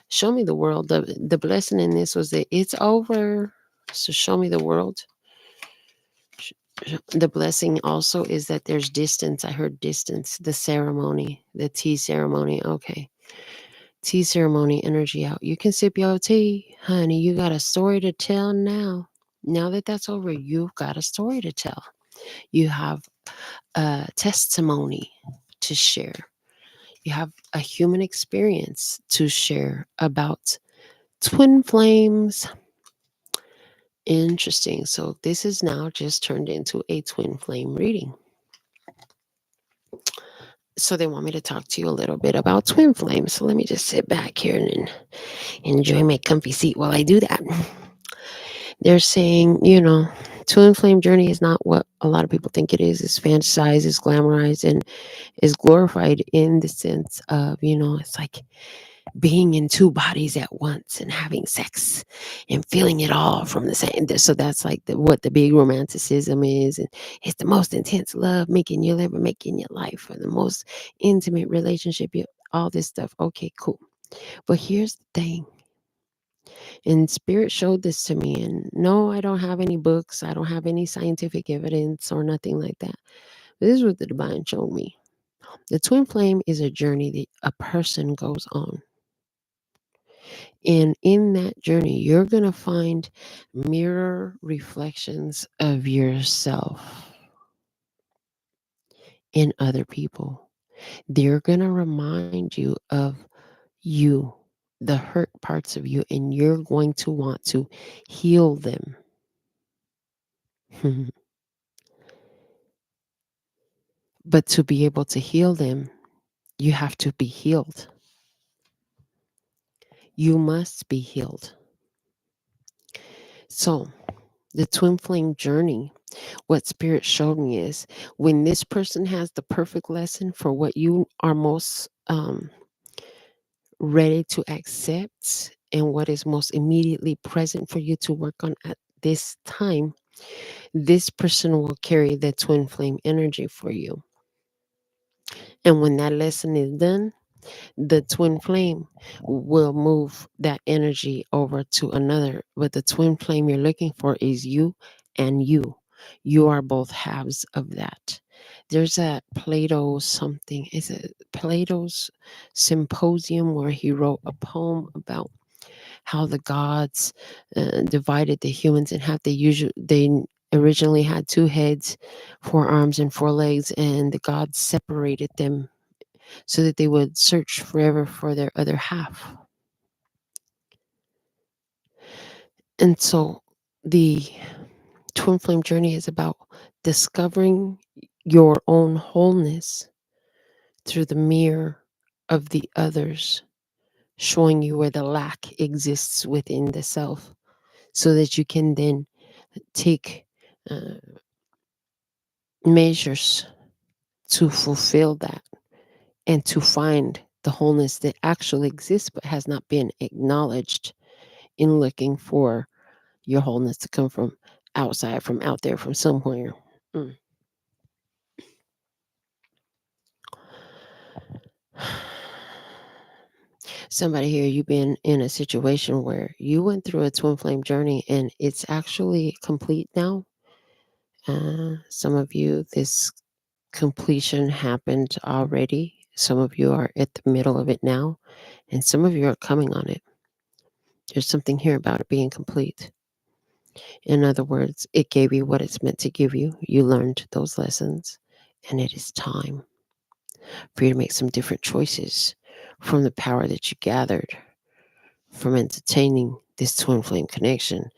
Show me the world. The blessing in this was that it's over. So show me the world. The blessing also is that there's distance. I heard distance, the ceremony, the tea ceremony. Okay. Tea ceremony energy out. You can sip your tea, honey. You got a story to tell now. Now that that's over, you've got a story to tell. You have a testimony to share. You have a human experience to share about twin flames. Interesting. So this is now just turned into a twin flame reading. So they want me to talk to you a little bit about twin flames. So let me just sit back here and enjoy my comfy seat while I do that. They're saying, twin flame journey is not what a lot of people think it is. It's fantasized, it's glamorized, and is glorified in the sense of, it's like being in two bodies at once and having sex and feeling it all from the same. So that's like what the big romanticism is. And it's the most intense love making you'll ever make in your life, or the most intimate relationship, all this stuff. Okay, cool. But here's the thing. And Spirit showed this to me. And no, I don't have any books. I don't have any scientific evidence or nothing like that. But this is what the divine showed me. The twin flame is a journey that a person goes on. And in that journey, you're going to find mirror reflections of yourself in other people. They're going to remind you of you, the hurt parts of you, and you're going to want to heal them. But to be able to heal them, you have to be healed. You must be healed. So, the twin flame journey, what Spirit showed me is when this person has the perfect lesson for what you are most ready to accept and what is most immediately present for you to work on at this time, this person will carry the twin flame energy for you. And when that lesson is done, the twin flame will move that energy over to another. But the twin flame you're looking for is you and you. You are both halves of that. There's a Plato something. Is it Plato's symposium where he wrote a poem about how the gods divided the humans in half. They originally had two heads, 4 arms, and 4 legs, and the gods separated them so that they would search forever for their other half. And so the twin flame journey is about discovering your own wholeness through the mirror of the others, showing you where the lack exists within the self, so that you can then take uh, measures to fulfill that and to find the wholeness that actually exists but has not been acknowledged in looking for your wholeness to come from outside, from out there, from somewhere. Mm. Somebody here, you've been in a situation where you went through a twin flame journey and it's actually complete now. Some of you, this completion happened already. Some of you are at the middle of it now, and some of you are coming on it. There's something here about it being complete. In other words, it gave you what it's meant to give you. You learned those lessons, and it is time for you to make some different choices from the power that you gathered from entertaining this twin flame connection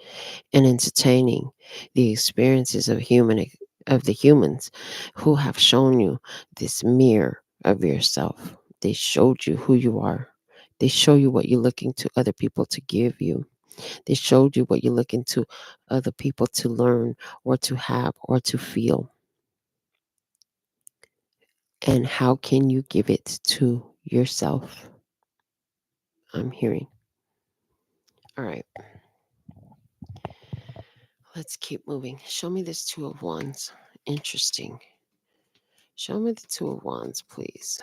and entertaining the experiences of the humans who have shown you this mirror of yourself. They showed you who you are. They show you what you're looking to other people to give you. They showed you what you're looking to other people to learn or to have or to feel. And how can you give it to yourself? I'm hearing. All right. Let's keep moving. Show me this Two of Wands. Interesting. Show me the Two of Wands, please.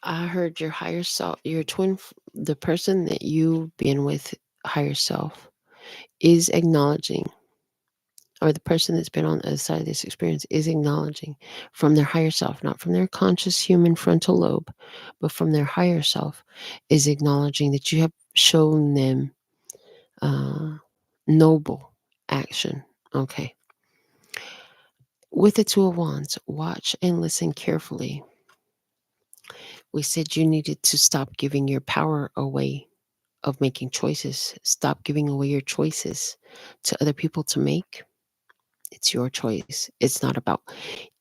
I heard your higher self, the person that you've been with, higher self, is acknowledging, or the person that's been on the other side of this experience is acknowledging from their higher self, not from their conscious human frontal lobe, but from their higher self, is acknowledging that you have shown them noble action. Okay. With the Two of Wands, watch and listen carefully. We said you needed to stop giving your power away of making choices. Stop giving away your choices to other people to make. It's your choice. It's not about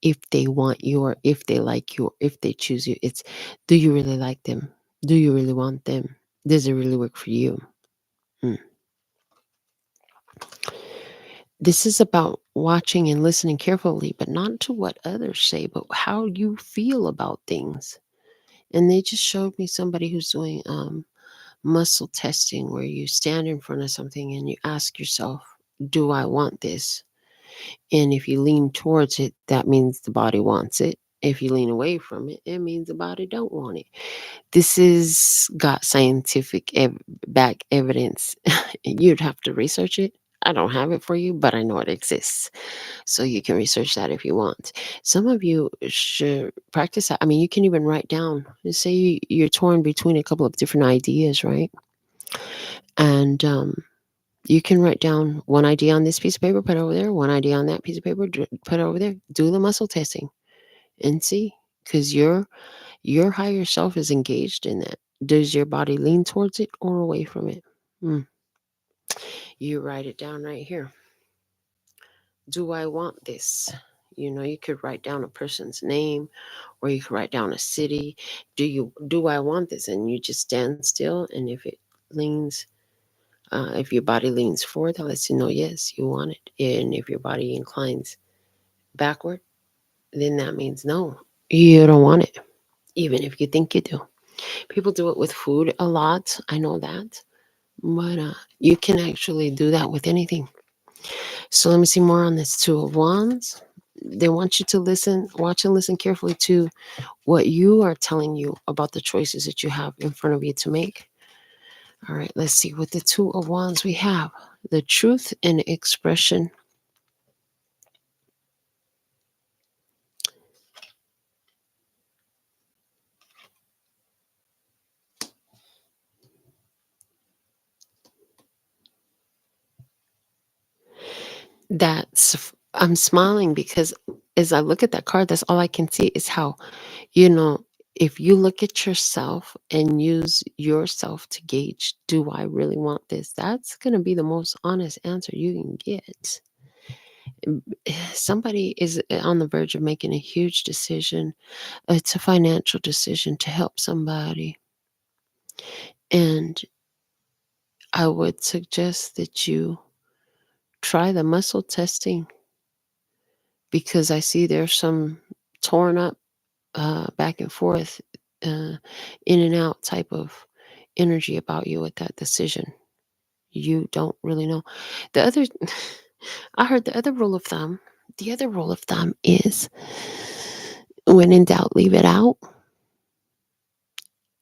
if they want you or if they like you or if they choose you. It's, do you really like them? Do you really want them? Does it really work for you? Mm. This is about watching and listening carefully, but not to what others say, but how you feel about things. And they just showed me somebody who's doing muscle testing, where you stand in front of something and you ask yourself, do I want this? And if you lean towards it, that means the body wants it. If you lean away from it, it means the body don't want it. This is got scientific back evidence. You'd have to research it. I don't have it for you, but I know it exists. So you can research that if you want. Some of you should practice that. I mean, you can even write down, say you're torn between a couple of different ideas, right? And you can write down one idea on this piece of paper, put it over there, one idea on that piece of paper, put it over there. Do the muscle testing and see, because your higher self is engaged in that. Does your body lean towards it or away from it? Mm. You write it down right here. Do I want this? You could write down a person's name, or you could write down a city. Do I want this? And you just stand still, and if it leans, if your body leans forward, that lets you know yes, you want it. And if your body inclines backward, then that means no, you don't want it, even if you think you do. People do it with food a lot. I know that, but you can actually do that with anything. So let me see more on this Two of Wands. They want you to watch and listen carefully to what you are telling you about the choices that you have in front of you to make. All right, let's see. With the Two of Wands, we have the truth and expression. I'm smiling because as I look at that card, that's all I can see is how, you know, if you look at yourself and use yourself to gauge, do I really want this? That's going to be the most honest answer you can get. Somebody is on the verge of making a huge decision. It's a financial decision to help somebody. And I would suggest that you try the muscle testing, because I see there's some torn up, back and forth, uh, in and out type of energy about you with that decision. You don't really know. The other, I heard the other rule of thumb. The other rule of thumb is, when in doubt, leave it out.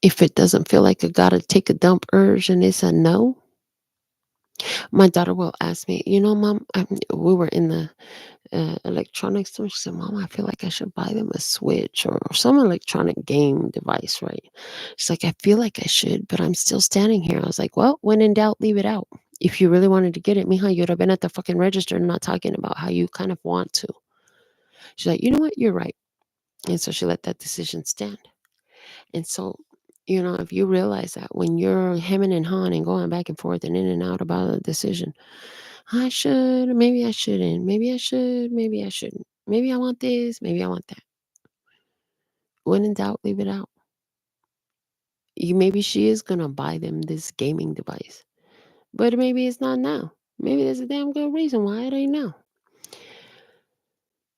If it doesn't feel like a gotta take a dump urge and it's a no, my daughter will ask me, Mom, we were in the electronics store. She said, Mom, I feel like I should buy them a Switch or some electronic game device, right? She's like, I feel like I should, but I'm still standing here. I was like, well, when in doubt, leave it out. If you really wanted to get it, mija, you'd have been at the fucking register and not talking about how you kind of want to. She's like, you know what? You're right. And so she let that decision stand. And so, if you realize that when you're hemming and hawing and going back and forth and in and out about a decision, I should, maybe I shouldn't, maybe I should, maybe I shouldn't, maybe I want this, maybe I want that. When in doubt, leave it out. Maybe she is gonna buy them this gaming device, but maybe it's not now. Maybe there's a damn good reason why it ain't now.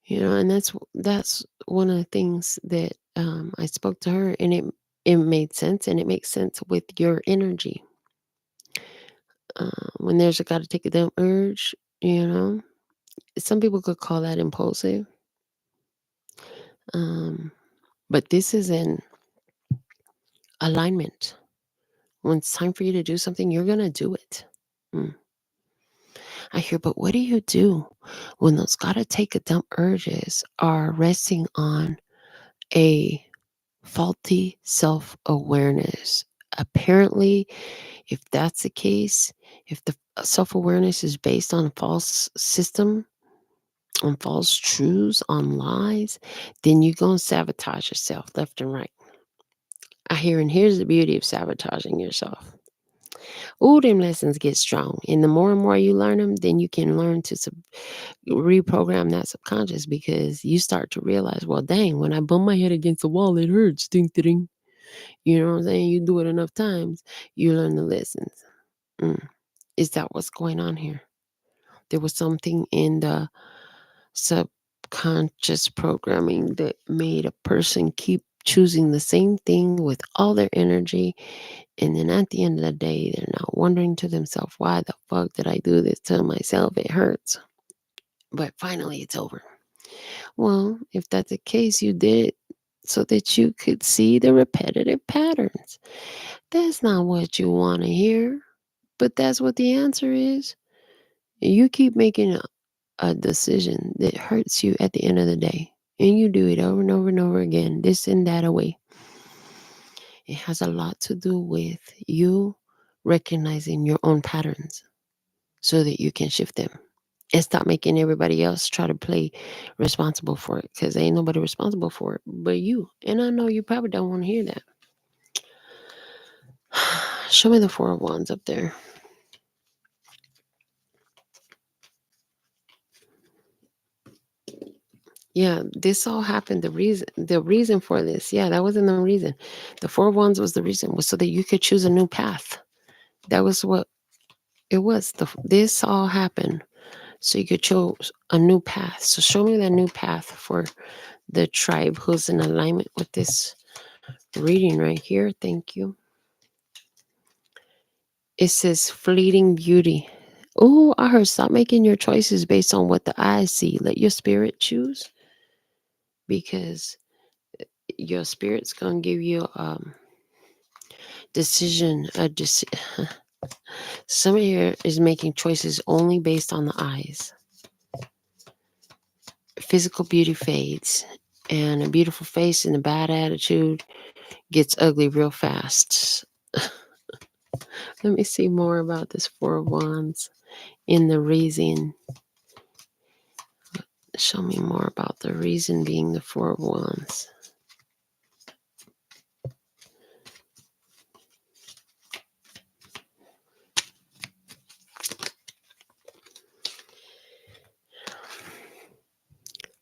And that's one of the things that, I spoke to her, and it made sense, and it makes sense with your energy. When there's a gotta take a dump urge, some people could call that impulsive. Um, but this is in alignment. When it's time for you to do something, you're gonna do it. Mm. I hear, but what do you do when those gotta take a dump urges are resting on a faulty self awareness? Apparently, if that's the case, if the self awareness is based on a false system, on false truths, on lies, then you're going to sabotage yourself left and right. I hear, and here's the beauty of sabotaging yourself. Ooh, them lessons get strong. And the more and more you learn them, then you can learn to reprogram that subconscious, because you start to realize, well, dang, when I bump my head against the wall, it hurts. Ding, ding. You know what I'm saying? You do it enough times, you learn the lessons. Mm. Is that what's going on here? There was something in the subconscious programming that made a person keep choosing the same thing with all their energy, and then at the end of the day, they're now wondering to themselves, why the fuck did I do this to myself? It hurts. but finally it's over. Well, if that's the case, you did it so that you could see the repetitive patterns. That's not what you want to hear, but that's what the answer is. You keep making a decision that hurts you at the end of the day, and you do it over and over and over again, this and that away. It has a lot to do with you recognizing your own patterns so that you can shift them and stop making everybody else try to play responsible for it, because ain't nobody responsible for it but you. And I know you probably don't want to hear that. Show me the Four of Wands up there. Yeah, this all happened. The reason for this, yeah, that wasn't the reason. The Four of Wands was the reason, was so that you could choose a new path. That was what it was. This all happened so you could choose a new path. So show me that new path for the tribe who's in alignment with this reading right here. Thank you. It says fleeting beauty. Oh, I heard stop making your choices based on what the eyes see. Let your spirit choose, because your spirit's gonna give you decision. Somebody here is making choices only based on the eyes. Physical beauty fades, and a beautiful face and a bad attitude gets ugly real fast. Let me see more about this Four of Wands in the reason. Show me more about the reason being the Four of Wands.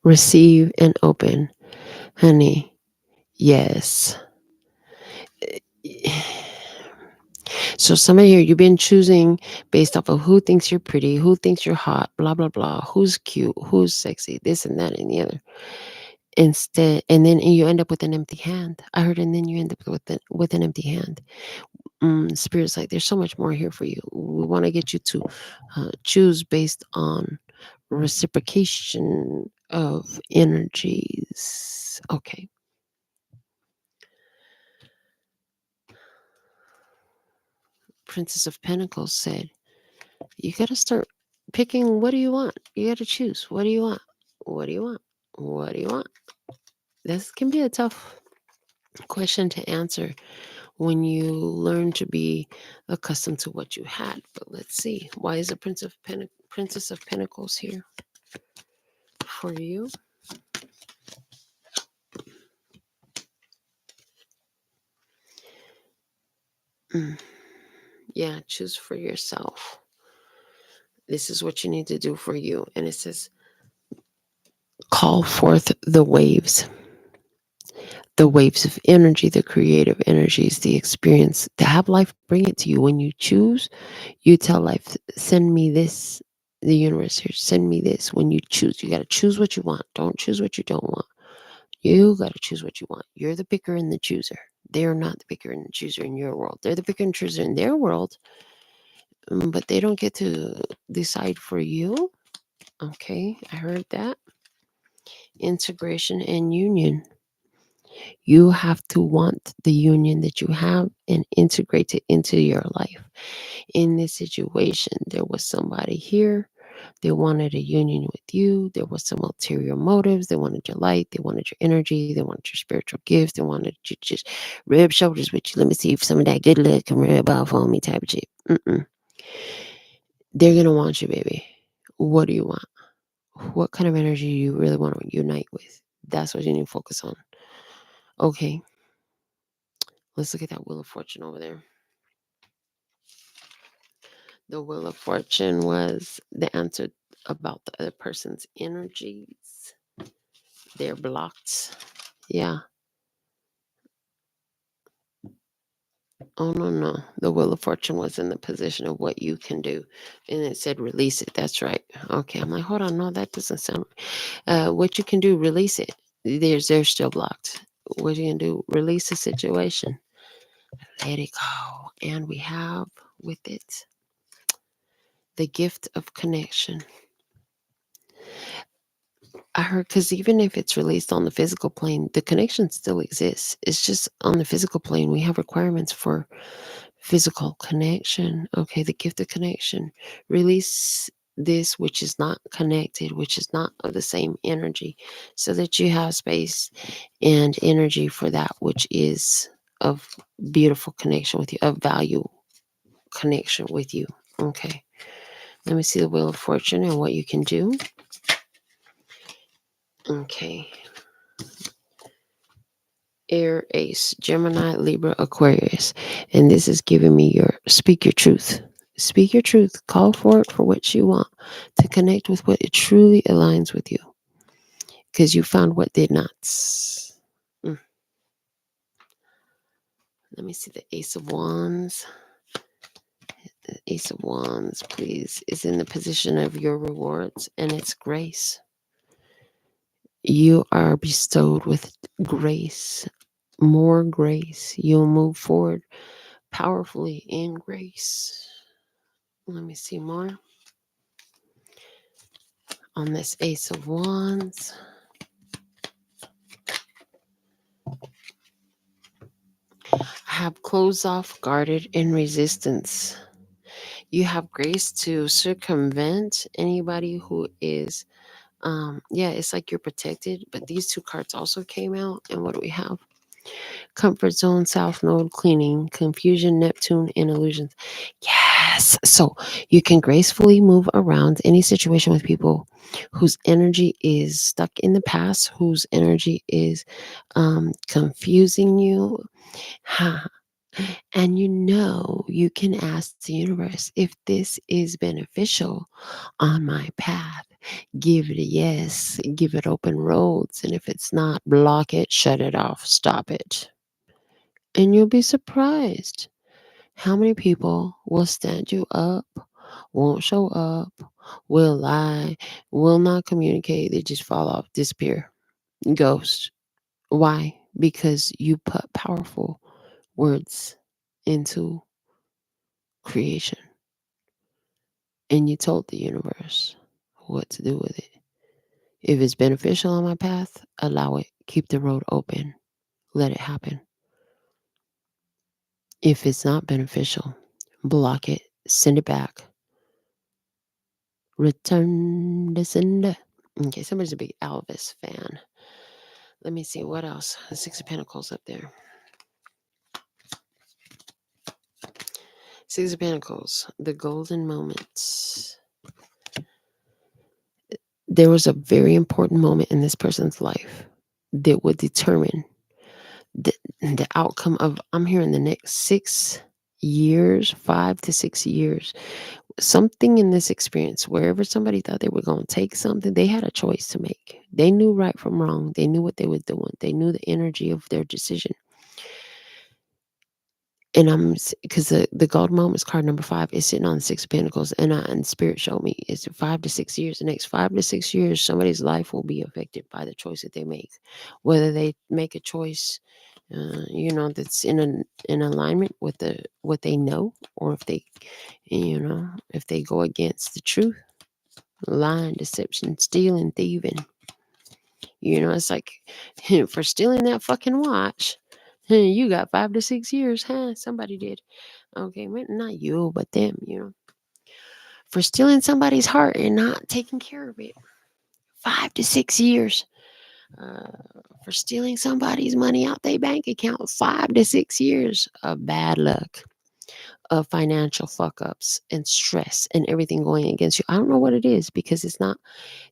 Receive and open. Honey, yes. So some of here, you've been choosing based off of who thinks you're pretty, who thinks you're hot, blah, blah, blah, who's cute, who's sexy, this and that and the other. Instead, and then you end up with an empty hand. I heard, and then you end up with an empty hand. Spirit's like, there's so much more here for you. We want to get you to choose based on reciprocation of energies. Okay. Princess of Pentacles said, you got to start picking. What do you want? You got to choose. What do you want? What do you want? What do you want? This can be a tough question to answer when you learn to be accustomed to what you had. But let's see. Why is the Princess of Pentacles here for you? Yeah, choose for yourself. This is what you need to do for you. And it says, call forth the waves of energy, the creative energies, the experience to have life bring it to you. When you choose, you tell life, send me this. The universe here, send me this. When you choose, you got to choose what you want. Don't choose what you don't want. You got to choose what you want. You're the picker and the chooser. They're not the picker and the chooser in your world. They're the picker and chooser in their world, but they don't get to decide for you. Okay, I heard that. Integration and union. You have to want the union that you have and integrate it into your life. In this situation, there was somebody here. They wanted a union with you. There was some ulterior motives. They wanted your light. They wanted your energy. They wanted your spiritual gifts. They wanted you to just rub shoulders with you. Let me see if some of that good luck can rub off on me type of shit. They're going to want you, baby. What do you want? What kind of energy do you really want to unite with? That's what you need to focus on. Okay. Let's look at that Wheel of Fortune over there. The Wheel of Fortune was the answer about the other person's energies. They're blocked. Yeah. Oh, no. The Wheel of Fortune was in the position of what you can do. And it said release it. That's right. Okay. I'm like, hold on. No, that doesn't sound right. What you can do, release it. They're still blocked. What you can do, release the situation. Let it go. And we have with it the gift of connection. I heard, because even if it's released on the physical plane, the connection still exists. It's just on the physical plane, we have requirements for physical connection. Okay, the gift of connection. Release this which is not connected, which is not of the same energy, so that you have space and energy for that which is of beautiful connection with you, of value connection with you. Okay, let me see the Wheel of Fortune and what you can do. Okay. Air, Ace, Gemini, Libra, Aquarius. And this is giving me your speak your truth. Speak your truth. Call for it for what you want to connect with what it truly aligns with you. Because you found what did not. Let me see the Ace of Wands. The Ace of Wands, please, is in the position of your rewards, and it's grace. You are bestowed with grace, more grace. You'll move forward powerfully in grace. Let me see more on this Ace of Wands. I have closed off, guarded, and resistance. You have grace to circumvent anybody who is, it's like you're protected. But these two cards also came out. And what do we have? Comfort zone, South Node, cleaning, confusion, Neptune, and illusions. Yes. So you can gracefully move around any situation with people whose energy is stuck in the past, whose energy is confusing you. And you can ask the universe, if this is beneficial on my path, give it a yes, give it open roads. And if it's not, block it, shut it off, stop it. And you'll be surprised how many people will stand you up, won't show up, will lie, will not communicate. They just fall off, disappear, ghost. Why? Because you put powerful words into creation and you told the universe what to do with it. If it's beneficial on my path, allow it. Keep the road open. Let it happen. If it's not beneficial, block it. Send it back. Return to sender. Okay, somebody's a big Elvis fan. Let me see what else. The Six of Pentacles up there. Six of Pentacles, the golden moments. There was a very important moment in this person's life that would determine the outcome of, I'm hearing, the next 6 years, 5 to 6 years. Something in this experience, wherever somebody thought they were going to take something, they had a choice to make. They knew right from wrong. They knew what they were doing. They knew the energy of their decision. And because the gold moments card number 5 is sitting on the Six of Pentacles, and Spirit showed me it's 5 to 6 years. The next 5 to 6 years, somebody's life will be affected by the choice that they make. Whether they make a choice, that's in alignment with what they know, or if they go against the truth, lying, deception, stealing, thieving. It's like, for stealing that fucking watch, you got 5 to 6 years, huh? Somebody did. Okay, well, not you, but them, for stealing somebody's heart and not taking care of it. 5 to 6 years. For stealing somebody's money out their bank account. 5 to 6 years of bad luck, of financial fuck ups and stress and everything going against you. I don't know what it is, because it's not.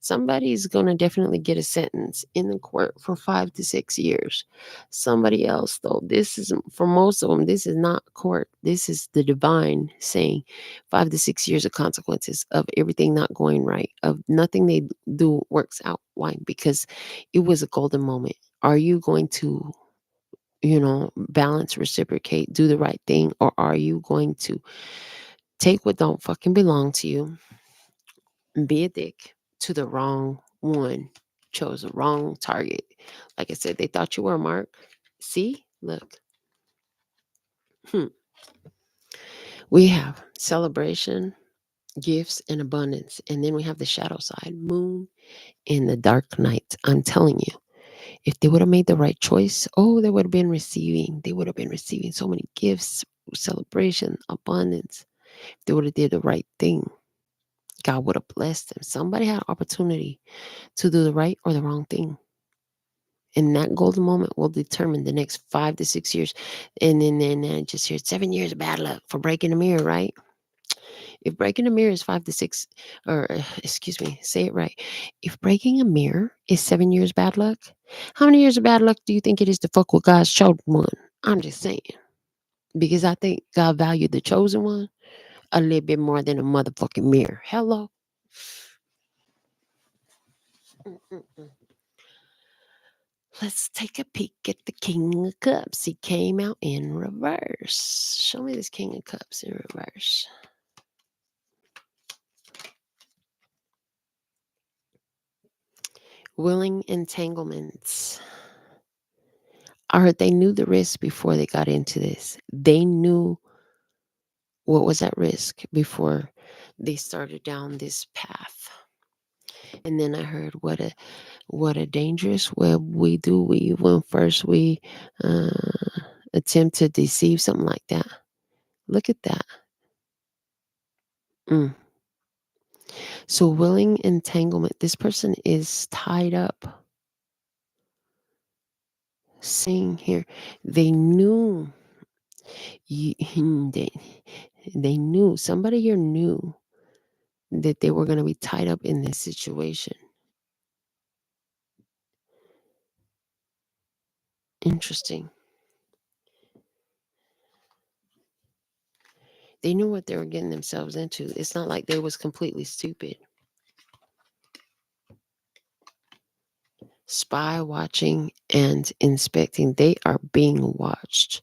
Somebody's going to definitely get a sentence in the court for 5 to 6 years. Somebody else, though, this is, for most of them, this is not court. This is the divine saying 5 to 6 years of consequences of everything not going right, of nothing they do works out. Why? Because it was a golden moment. Are you going to balance, reciprocate, do the right thing? Or are you going to take what don't fucking belong to you and be a dick to the wrong one? Chose the wrong target. Like I said, they thought you were a mark. See? Look. We have celebration, gifts and abundance. And then we have the shadow side, moon in the dark night. I'm telling you, if they would have made the right choice, oh, they would have been receiving. They would have been receiving so many gifts, celebration, abundance. They would have did the right thing. God would have blessed them. Somebody had an opportunity to do the right or the wrong thing. And that golden moment will determine the next 5 to 6 years. And then I just hear 7 years of bad luck for breaking a mirror, right? If breaking a mirror is 5 to 6, or excuse me, say it right. If breaking a mirror is 7 years bad luck, how many years of bad luck do you think it is to fuck with God's chosen one? I'm just saying. Because I think God valued the chosen one a little bit more than a motherfucking mirror. Hello? Mm-mm-mm. Let's take a peek at the King of Cups. He came out in reverse. Show me this King of Cups in reverse. Willing entanglements. I heard they knew the risk before they got into this. They knew what was at risk before they started down this path. And then I heard what a dangerous web we do. When first we uh, attempt to deceive, something like that. Look at that. Mm. So willing entanglement. This person is tied up. Seeing here, they knew. You, they, they knew. Somebody here knew that they were going to be tied up in this situation. Interesting. They knew what they were getting themselves into. It's not like they was completely stupid. Spy watching and inspecting. They are being watched.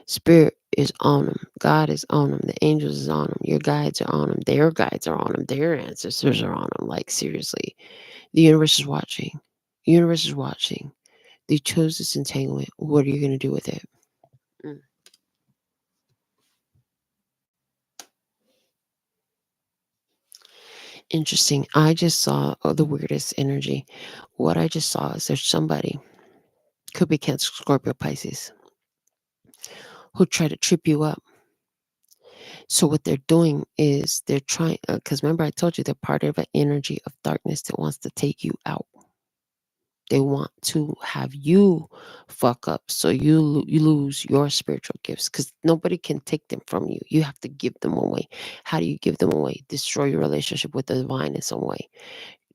Spirit is on them. God is on them. The angels is on them. Your guides are on them. Their guides are on them. Their ancestors are on them. Like seriously, the universe is watching. The universe is watching. They chose this entanglement. What are you going to do with it? Mm. Interesting. I just saw the weirdest energy. What I just saw is there's somebody, could be Cancer, Scorpio, Pisces, who try to trip you up. So what they're doing is they're trying, because remember I told you they're part of an energy of darkness that wants to take you out. They want to have you fuck up so you lose your spiritual gifts because nobody can take them from you. You have to give them away. How do you give them away? Destroy your relationship with the divine in some way.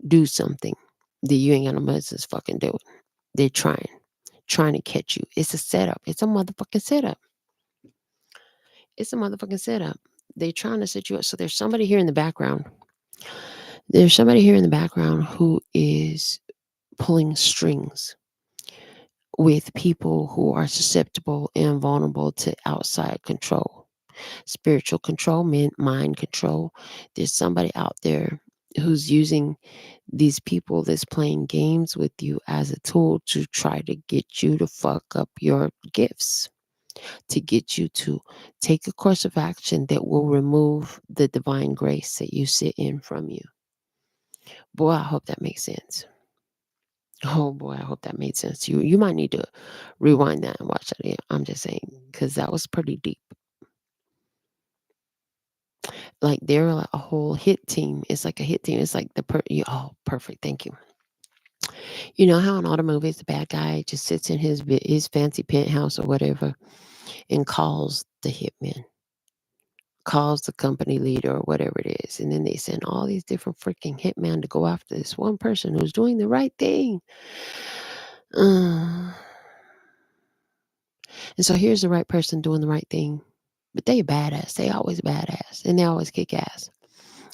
Do something that you ain't got no business fucking doing. They're trying to catch you. It's a setup. It's a motherfucking setup. It's a motherfucking setup. They're trying to set you up. So there's somebody here in the background. There's somebody here in the background who is pulling strings with people who are susceptible and vulnerable to outside control, spiritual control, mind control. There's somebody out there who's using these people that's playing games with you as a tool to try to get you to fuck up your gifts, to get you to take a course of action that will remove the divine grace that you sit in from you. Boy, I hope that makes sense. Oh boy, I hope that made sense to you. You might need to rewind that and watch that again. I'm just saying, because that was pretty deep. Like they're like a whole hit team. It's like a hit team. It's like oh, perfect. Thank you. You know how in all the movies the bad guy just sits in his fancy penthouse or whatever and calls the hitman, calls the company leader or whatever it is, and then they send all these different freaking hitmen to go after this one person who's doing the right thing. Uh, and so here's the right person doing the right thing, but they a badass. They always badass, and they always kick ass,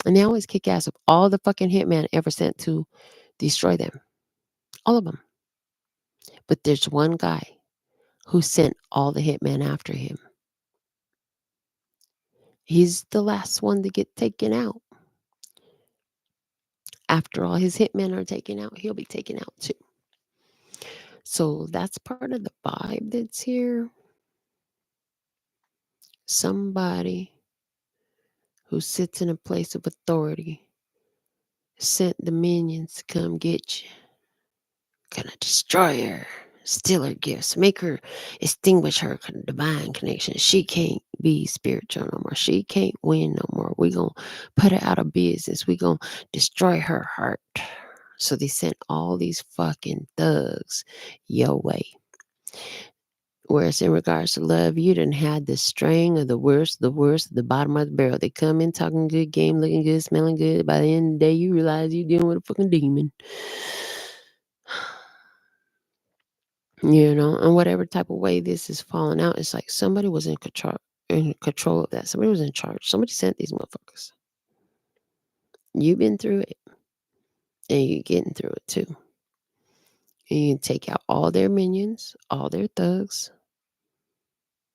and they always kick ass of all the fucking hitmen ever sent to destroy them, all of them. But there's one guy who sent all the hitmen after him. He's the last one to get taken out. After all his hitmen are taken out, he'll be taken out too. So that's part of the vibe that's here. Somebody who sits in a place of authority, sent the minions to come get you. Gonna destroy her, steal her gifts, make her extinguish her divine connection. She can't be spiritual no more. She can't win no more. We gonna put her out of business. We gonna destroy her heart. So they sent all these fucking thugs your way. Whereas in regards to love, you done had the string of the worst, at the bottom of the barrel. They come in talking good game, looking good, smelling good. By the end of the day, you realize you're dealing with a fucking demon. You know, and whatever type of way this is falling out, it's like somebody was in control of that. Somebody was in charge. Somebody sent these motherfuckers. You've been through it, and you're getting through it too. And you take out all their minions, all their thugs,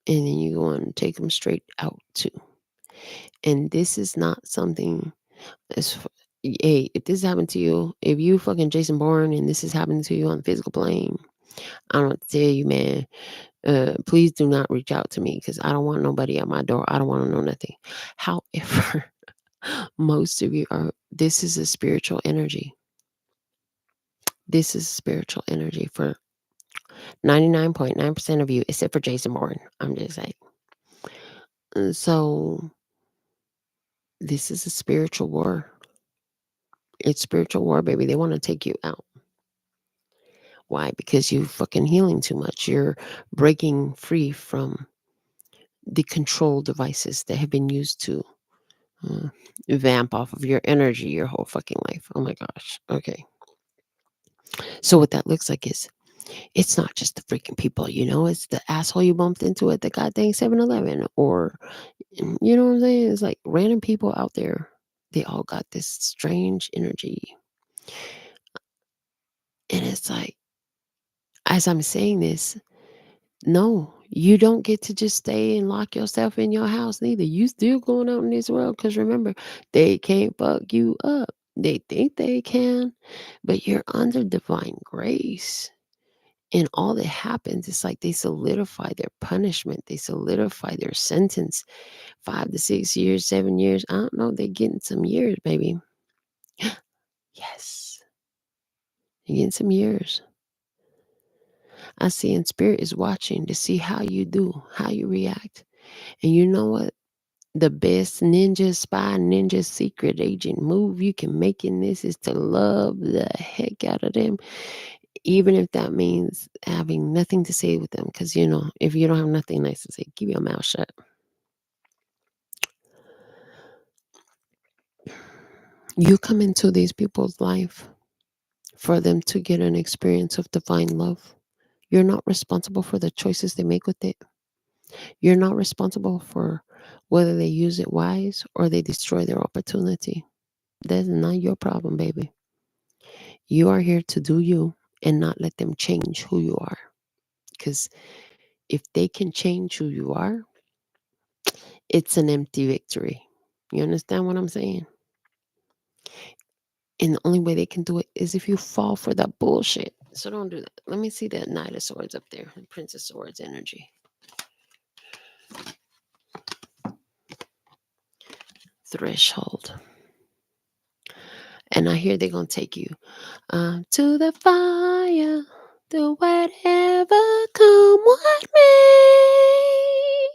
and then you go and take them straight out too. And this is not something that's. Hey, if this happened to you, if you fucking Jason Bourne and this is happening to you on the physical plane, I don't know what to tell you, man. Please do not reach out to me because I don't want nobody at my door. I don't want to know nothing. However, most of you are, this is a spiritual energy. This is spiritual energy for 99.9% of you, except for Jason Bourne. I'm just saying. So, this is a spiritual war. It's spiritual war, baby. They want to take you out. Why? Because you're fucking healing too much. You're breaking free from the control devices that have been used to uh, vamp off of your energy your whole fucking life. Oh my gosh. Okay. So what that looks like is it's not just the freaking people, it's the asshole you bumped into at the goddamn 7-Eleven or, you know what I'm saying? It's like random people out there. They all got this strange energy. And it's like, as I'm saying this, no, you don't get to just stay and lock yourself in your house neither. You still going out in this world because remember, they can't fuck you up. They think they can, but you're under divine grace. And all that happens is like they solidify their punishment. They solidify their sentence. 5 to 6 years, 7 years. I don't know. They're getting some years, baby. Yes. You're getting some years. I see in spirit is watching to see how you do, how you react. And you know what? The best ninja spy, ninja secret agent move you can make in this is to love the heck out of them, even if that means having nothing to say with them. Because, if you don't have nothing nice to say, keep your mouth shut. You come into these people's life for them to get an experience of divine love. You're not responsible for the choices they make with it. You're not responsible for whether they use it wise or they destroy their opportunity. That's not your problem, baby. You are here to do you and not let them change who you are. Because if they can change who you are, it's an empty victory. You understand what I'm saying? And the only way they can do it is if you fall for that bullshit. So don't do that. Let me see that Knight of Swords up there. Prince of Swords energy. Threshold. And I hear they're going to take you to the fire. To whatever come what may.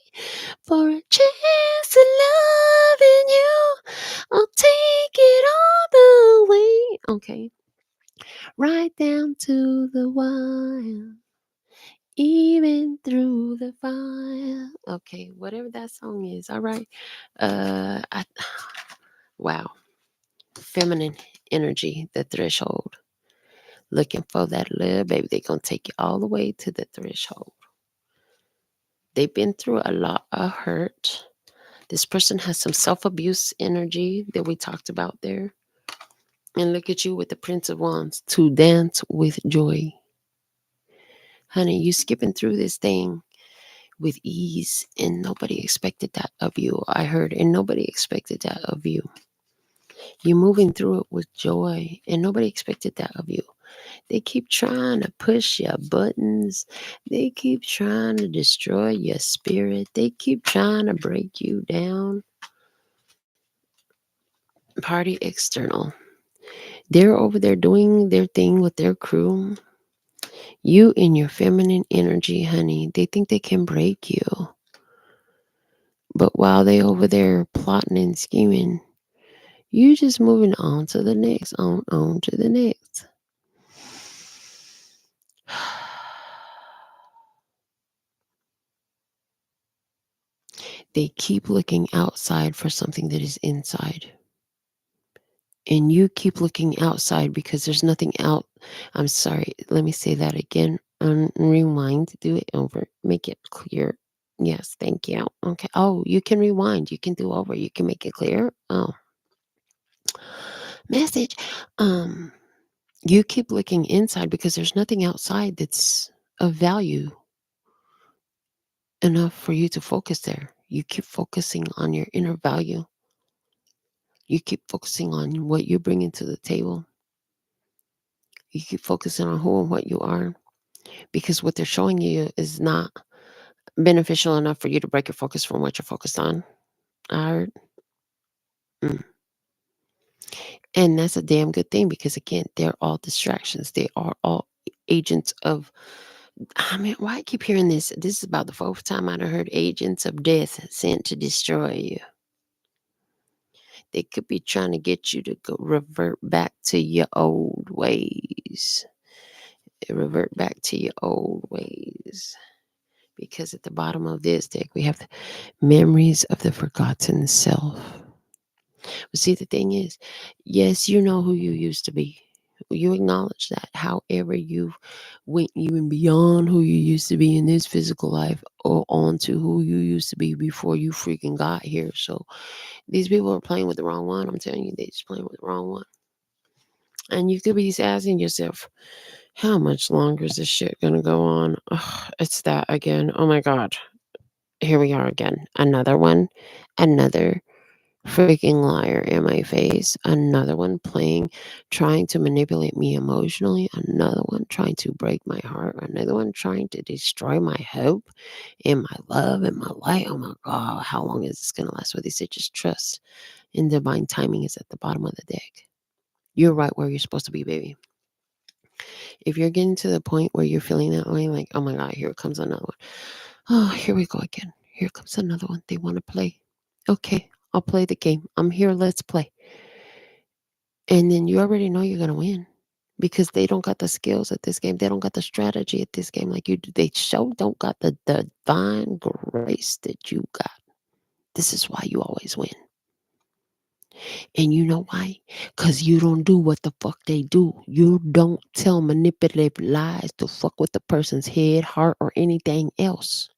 For a chance to loving you. I'll take it all the way. Okay. Right down to the wire. Even through the fire. Okay, whatever that song is. All right. Wow. Feminine energy, the threshold. Looking for that love, baby. They're gonna take you all the way to the threshold. They've been through a lot of hurt. This person has some self-abuse energy that we talked about there. And look at you with the Prince of Wands to dance with joy. Honey, you skipping through this thing with ease, and nobody expected that of you. I heard, and nobody expected that of you. You're moving through it with joy, and nobody expected that of you. They keep trying to push your buttons. They keep trying to destroy your spirit. They keep trying to break you down. Party external. They're over there doing their thing with their crew. You in your feminine energy, honey, they think they can break you. But while they over there plotting and scheming, you just moving on to the next, on to the next. They keep looking outside for something that is inside. And you keep looking outside because there's nothing out. I'm sorry. Let me say that again. Rewind. Do it over. Make it clear. Yes. Thank you. Okay. Oh, you can rewind. You can do over. You can make it clear. Oh, message. Um, you keep looking inside because there's nothing outside that's of value enough for you to focus there. You keep focusing on your inner value. You keep focusing on what you bring into the table. You keep focusing on who and what you are because what they're showing you is not beneficial enough for you to break your focus from what you're focused on. I heard. Mm. And that's a damn good thing because, again, they're all distractions. They are all agents of, I mean, why I keep hearing this? This is about the fourth time I've heard agents of death sent to destroy you. They could be trying to get you to go revert back to your old ways. Revert back to your old ways. Because at the bottom of this deck, we have the memories of the forgotten self. But see, the thing is, yes, you know who you used to be. You acknowledge that. However, you went even beyond who you used to be in this physical life or on to who you used to be before you freaking got here. So these people are playing with the wrong one. I'm telling you, they're just playing with the wrong one. And you could be asking yourself, how much longer is this shit gonna go on? Ugh, it's that again. Oh my God. Here we are again. Another one. Another freaking liar in my face. Another one playing, trying to manipulate me emotionally. Another one trying to break my heart. Another one trying to destroy my hope and my love and my light. Oh my God, how long is this going to last? What they say, just trust in divine timing is at the bottom of the deck. You're right where you're supposed to be, baby. If you're getting to the point where you're feeling that way, like, oh my God, here comes another one. Oh, here we go again. Here comes another one. They want to play. Okay, I'll play the game. I'm here. Let's play. And then you already know you're going to win because they don't got the skills at this game. They don't got the strategy at this game like you do. They don't got the divine grace that you got. This is why you always win. And you know why? Because you don't do what the fuck they do. You don't tell manipulative lies to fuck with the person's head, heart, or anything else.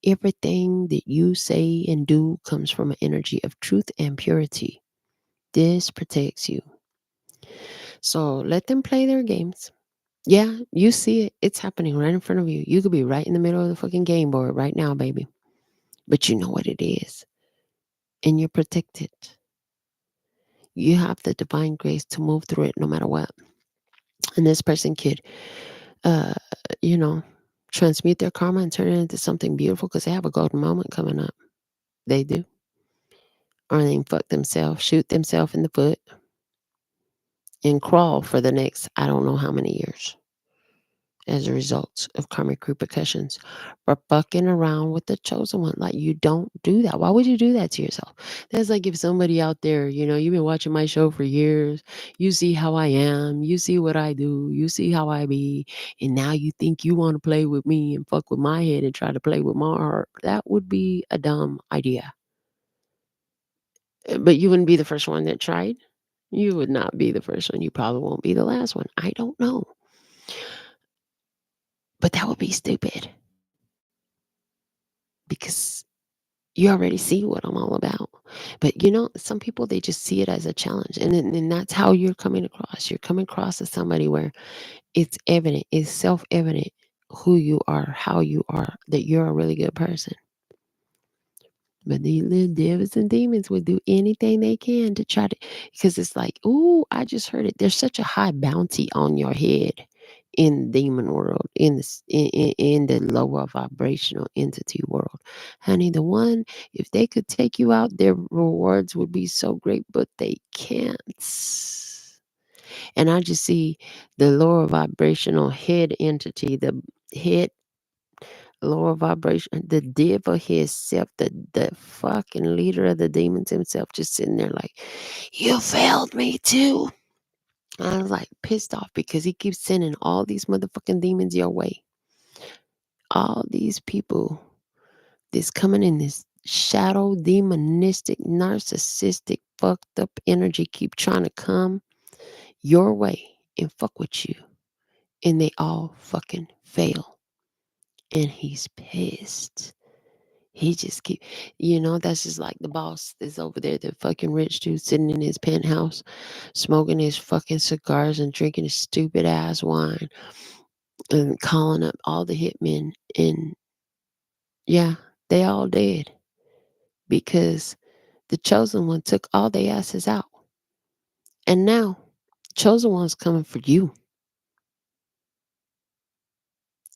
Everything that you say and do comes from an energy of truth and purity. This protects you. So let them play their games. Yeah, you see it. It's happening right in front of you. You could be right in the middle of the fucking game board right now, baby. But you know what it is. And you're protected. You have the divine grace to move through it no matter what. And this person could, uh, you know, transmute their karma and turn it into something beautiful because they have a golden moment coming up. They do. Or they can fuck themselves, shoot themselves in the foot, and crawl for the next I don't know how many years as a result of karmic repercussions for fucking around with the chosen one. Like, you don't do that. Why would you do that to yourself? That's like if somebody out there, you've been watching my show for years, you see how I am, you see what I do, you see how I be, and now you think you want to play with me and fuck with my head and try to play with my heart. That would be a dumb idea. But you wouldn't be the first one that tried. You would not be the first one. You probably won't be the last one. I don't know. But that would be stupid because you already see what I'm all about. But some people, they just see it as a challenge. And that's how you're coming across. You're coming across as somebody where it's evident, it's self evident who you are, how you are, that you're a really good person. But these little devils and demons would do anything they can to try to, because it's like, oh, I just heard it. There's such a high bounty on your head in the demon world, in the lower vibrational entity world. Honey, the one, if they could take you out, their rewards would be so great, but they can't. And I just see the lower vibrational head entity, the head lower vibration, the devil himself, the fucking leader of the demons himself, just sitting there like, you failed me too. I was like pissed off because he keeps sending all these motherfucking demons your way. All these people that's coming in this shadow, demonistic, narcissistic, fucked up energy keep trying to come your way and fuck with you. And they all fucking fail. And he's pissed. He just keep, that's just like the boss that's over there, the fucking rich dude sitting in his penthouse, smoking his fucking cigars and drinking his stupid ass wine and calling up all the hitmen. And yeah, they all dead because the chosen one took all their asses out. And now, chosen one's coming for you.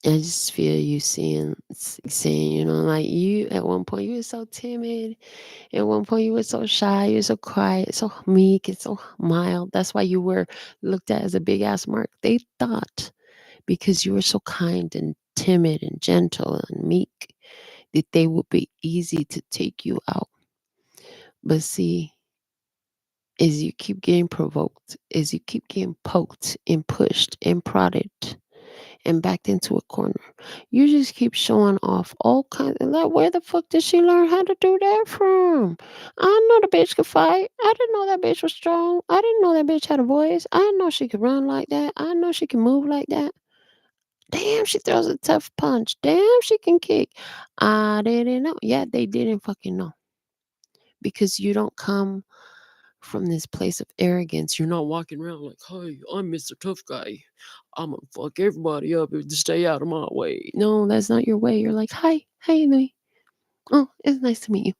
I just feel you saying, like you at one point you were so timid. At one point you were so shy, you were so quiet, so meek, and so mild. That's why you were looked at as a big ass mark. They thought because you were so kind and timid and gentle and meek that they would be easy to take you out. But see, as you keep getting provoked, as you keep getting poked and pushed and prodded and backed into a corner, you just keep showing off all kinds of like, where the fuck did she learn how to do that from? I know the bitch could fight. I didn't know that bitch was strong. I didn't know that bitch had a voice. I didn't know she could run like that. I know she can move like that. Damn, she throws a tough punch. Damn, she can kick. I didn't know. Yeah, they didn't fucking know. Because you don't come from this place of arrogance. You're not walking around like, hey, I'm Mr. Tough Guy. I'm gonna fuck everybody up if they stay out of my way. No, that's not your way. You're like, hi, hey, Louis. Oh, it's nice to meet you.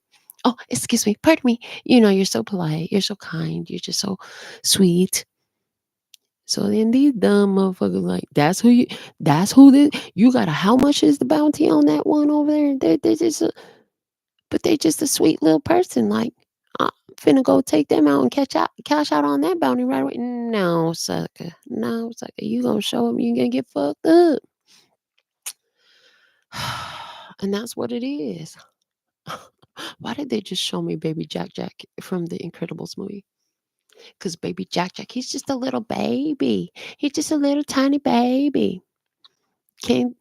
Oh, excuse me, pardon me. You're so polite. You're so kind. You're just so sweet. So then these dumb motherfuckers like, that's who this, you got how much is the bounty on that one over there? They're just but they just a sweet little person. Like, I'm finna go take them out and cash out on that bounty right away. No, sucker. No, sucker. You gonna show them you gonna get fucked up. And that's what it is. Why did they just show me Baby Jack Jack from the Incredibles movie? Because Baby Jack Jack, he's just a little baby. He's just a little tiny baby. Can't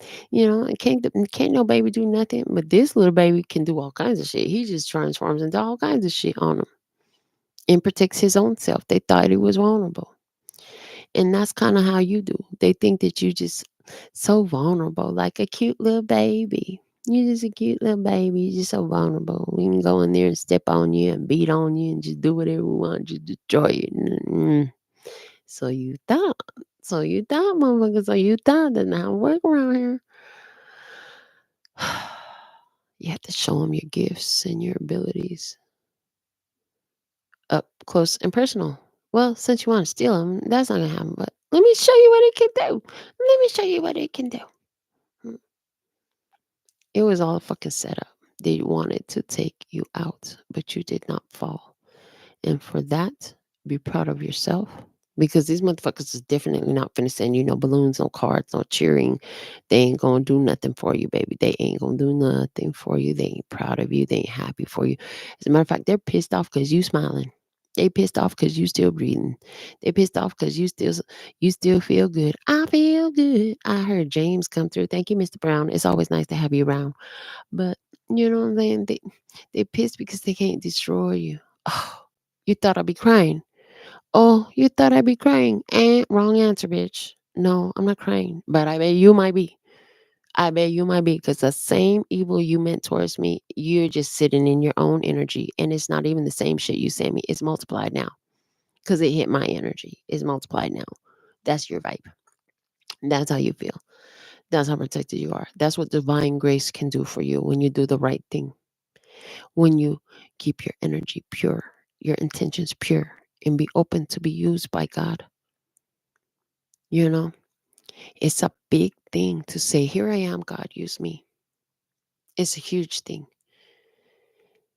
can't no baby do nothing. But this little baby can do all kinds of shit. He just transforms into all kinds of shit on him and protects his own self. They thought he was vulnerable. And that's kind of how you do. They think that you just so vulnerable, like a cute little baby. You're just a cute little baby. You're just so vulnerable. We can go in there and step on you and beat on you and just do whatever we want. Just destroy it. So you thought. So you thought, motherfucker. So you thought that now work around here. You have to show them your gifts and your abilities up close and personal. Well, since you want to steal them, that's not gonna happen. But let me show you what it can do. Let me show you what it can do. Hmm. It was all fucking set up. They wanted to take you out, but you did not fall. And for that, be proud of yourself. Because these motherfuckers is definitely not finna send you no balloons, no cards, no cheering. They ain't gonna do nothing for you, baby. They ain't gonna do nothing for you. They ain't proud of you. They ain't happy for you. As a matter of fact, they're pissed off because you smiling. They pissed off because you still breathing. They pissed off because you still feel good. I feel good. I heard James come through. Thank you, Mr. Brown. It's always nice to have you around. But you know what I'm saying? They pissed because they can't destroy you. Oh, you thought I'd be crying. Oh, you thought I'd be crying. Wrong answer, bitch. No, I'm not crying. But I bet you might be. I bet you might be because the same evil you meant towards me, you're just sitting in your own energy. And it's not even the same shit you sent me. It's multiplied now because it hit my energy. It's multiplied now. That's your vibe. That's how you feel. That's how protected you are. That's what divine grace can do for you when you do the right thing. When you keep your energy pure, your intentions pure, and be open to be used by God. You know? It's a big thing to say, "Here I am, God, use me." It's a huge thing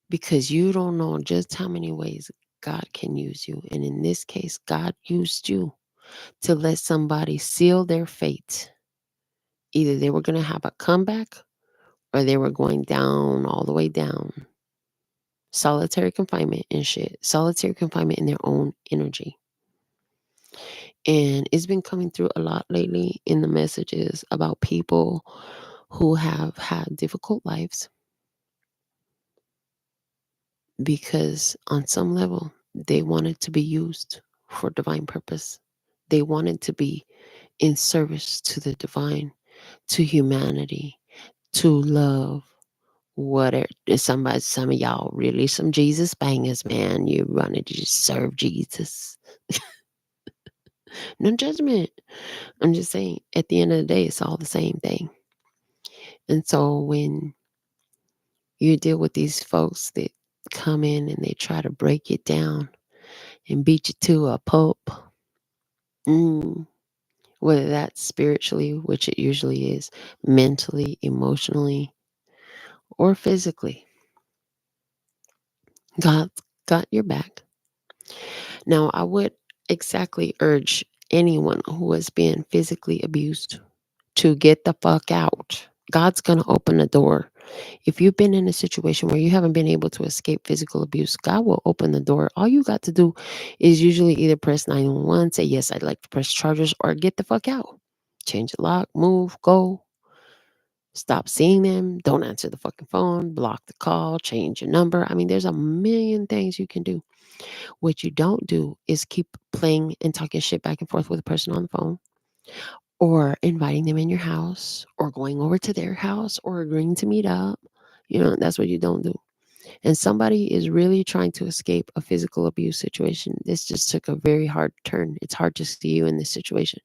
because you don't know just how many ways God can use you. And in this case, God used you to let somebody seal their fate. Either they were going to have a comeback or they were going down, all the way down. Solitary confinement and shit. Solitary confinement in their own energy. And it's been coming through a lot lately in the messages about people who have had difficult lives because on some level they wanted to be used for divine purpose. They wanted to be in service to the divine, to humanity, to love. Whatever some of y'all really some Jesus bangers, man. You wanted to just serve Jesus. No judgment. I'm just saying at the end of the day it's all the same thing. And so when you deal with these folks that come in and they try to break it down and beat you to a pulp, mm, whether that's spiritually, which it usually is, mentally, emotionally, or physically, God's got your back. Now, I would exactly urge anyone who has been physically abused to get the fuck out. God's going to open the door. If you've been in a situation where you haven't been able to escape physical abuse, God will open the door. All you got to do is usually either press 911, say, yes, I'd like to press charges, or get the fuck out. Change the lock, move, go. Stop seeing them. Don't answer the fucking phone. Block the call. Change your number. I mean, there's a million things you can do. What you don't do is keep playing and talking shit back and forth with a person on the phone, or inviting them in your house, or going over to their house, or agreeing to meet up. That's what you don't do. And somebody is really trying to escape a physical abuse situation. This just took a very hard turn. It's hard to see you in this situation.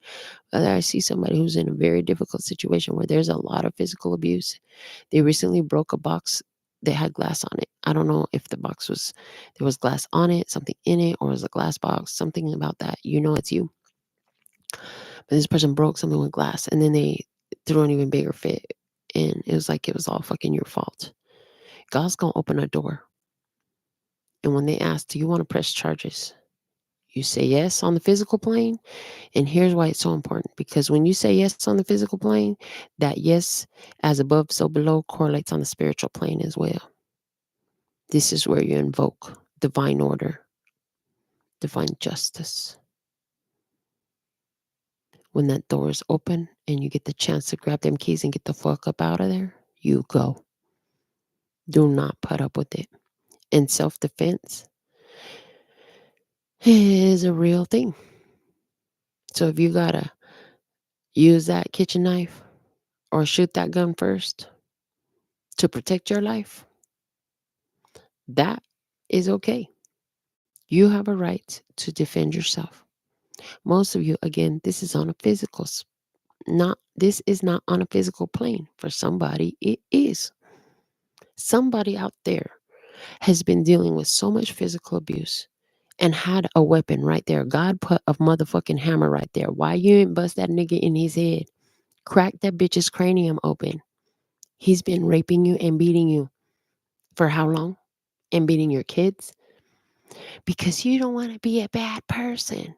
Whether I see somebody who's in a very difficult situation where there's a lot of physical abuse. They recently broke a box that had glass on it. I don't know if the box there was glass on it, something in it, or it was a glass box, something about that. It's you. But this person broke something with glass and then they threw an even bigger fit. And it was like it was all fucking your fault. God's going to open a door. And when they ask, do you want to press charges? You say yes on the physical plane. And here's why it's so important. Because when you say yes on the physical plane, that yes, as above, so below, correlates on the spiritual plane as well. This is where you invoke divine order, divine justice. When that door is open and you get the chance to grab them keys and get the fuck up out of there, you go. Do not put up with it. And self-defense is a real thing. So if you gotta use that kitchen knife or shoot that gun first to protect your life, that is okay. You have a right to defend yourself. Most of you, again, this is on a physical, this is not on a physical plane. For somebody, it is. Somebody out there has been dealing with so much physical abuse and had a weapon right there. God put a motherfucking hammer right there. Why you ain't bust that nigga in his head? Crack that bitch's cranium open. He's been raping you and beating you for how long? And beating your kids? Because you don't want to be a bad person.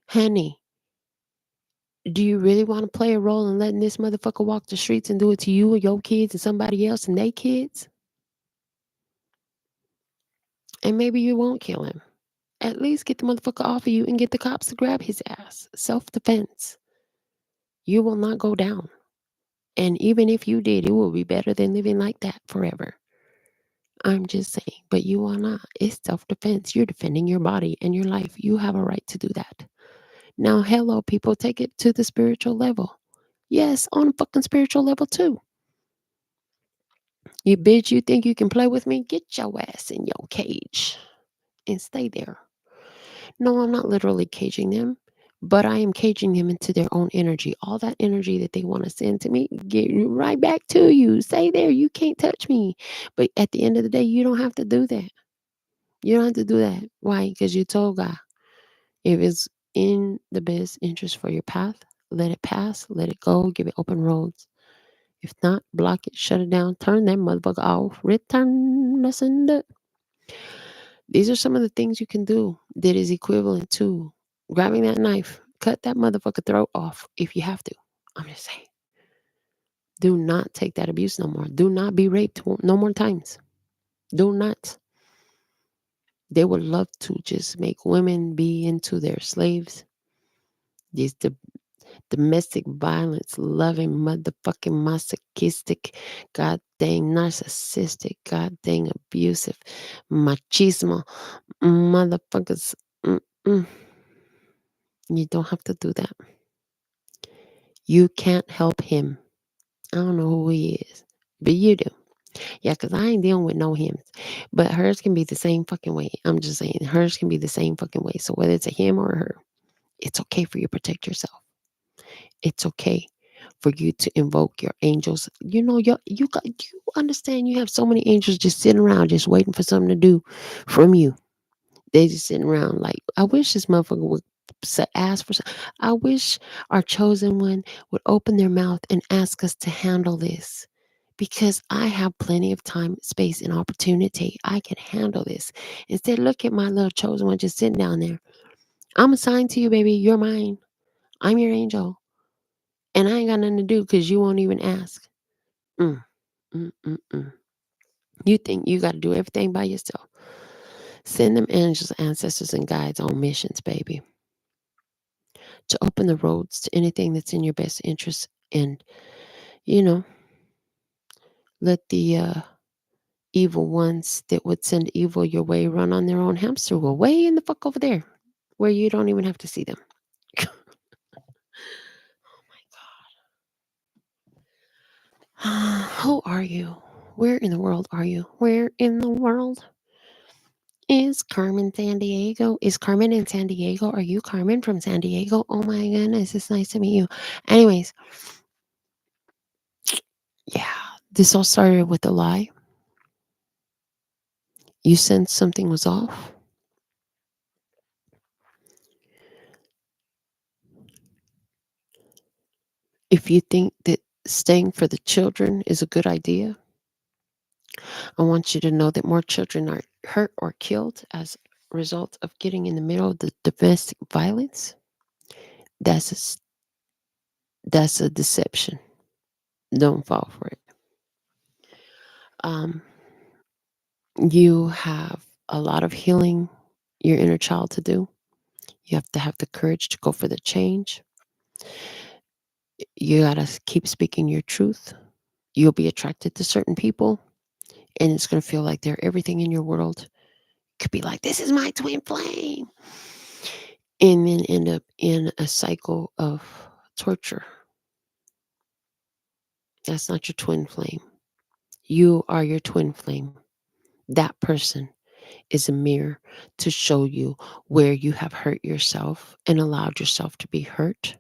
Honey, do you really want to play a role in letting this motherfucker walk the streets and do it to you or your kids and somebody else and their kids? And maybe you won't kill him. At least get the motherfucker off of you and get the cops to grab his ass. Self-defense. You will not go down. And even if you did, it will be better than living like that forever. I'm just saying, but you are not. It's self-defense. You're defending your body and your life. You have a right to do that. Now, hello, people, take it to the spiritual level. Yes, on a fucking spiritual level too. You bitch, you think you can play with me? Get your ass in your cage and stay there. No, I'm not literally caging them, but I am caging them into their own energy. All that energy that they want to send to me, get right back to you. Stay there. You can't touch me. But at the end of the day, you don't have to do that. You don't have to do that. Why? Because you told God if it's in the best interest for your path, let it pass, let it go, give it open roads. If not, block it, shut it down, turn that motherfucker off, return the sender. These are some of the things you can do that is equivalent to grabbing that knife, cut that motherfucker throat off if you have to. I'm just saying. Do not take that abuse no more. Do not be raped no more times. Do not. They would love to just make women be into their slaves. These domestic violence loving motherfucking masochistic, god dang narcissistic, god dang abusive, machismo motherfuckers. Mm-mm. You don't have to do that. You can't help him. I don't know who he is, but you do. Yeah, because I ain't dealing with no hims. But hers can be the same fucking way. I'm just saying, hers can be the same fucking way. So whether it's a him or a her, it's okay for you to protect yourself. It's okay for you to invoke your angels. You know, you understand you have so many angels just sitting around, just waiting for something to do from you. They just sitting around like, I wish this motherfucker would ask for something. I wish our chosen one would open their mouth and ask us to handle this. Because I have plenty of time, space, and opportunity. I can handle this. Instead, look at my little chosen one just sitting down there. I'm assigned to you, baby. You're mine. I'm your angel. And I ain't got nothing to do because you won't even ask. Mm, mm, mm, mm. You think you got to do everything by yourself. Send them angels, ancestors, and guides on missions, baby, to open the roads to anything that's in your best interest. And, you know, let the evil ones that would send evil your way run on their own hamster wheel way in the fuck over there where you don't even have to see them. Who are you? Where in the world are you? Where in the world is Carmen San Diego? Is Carmen in San Diego? Are you Carmen from San Diego? Oh my goodness, it's nice to meet you. Anyways, yeah, this all started with a lie. You sensed something was off. If you think that staying for the children is a good idea, I want you to know that more children are hurt or killed as a result of getting in the middle of the domestic violence. That's that's a deception. Don't fall for it. Um, you have a lot of healing your inner child to do. You have to have the courage to go for the change. You got to keep speaking your truth. You'll be attracted to certain people, and it's going to feel like they're everything in your world. Could be like, this is my twin flame. And then end up in a cycle of torture. That's not your twin flame. You are your twin flame. That person is a mirror to show you where you have hurt yourself and allowed yourself to be hurt,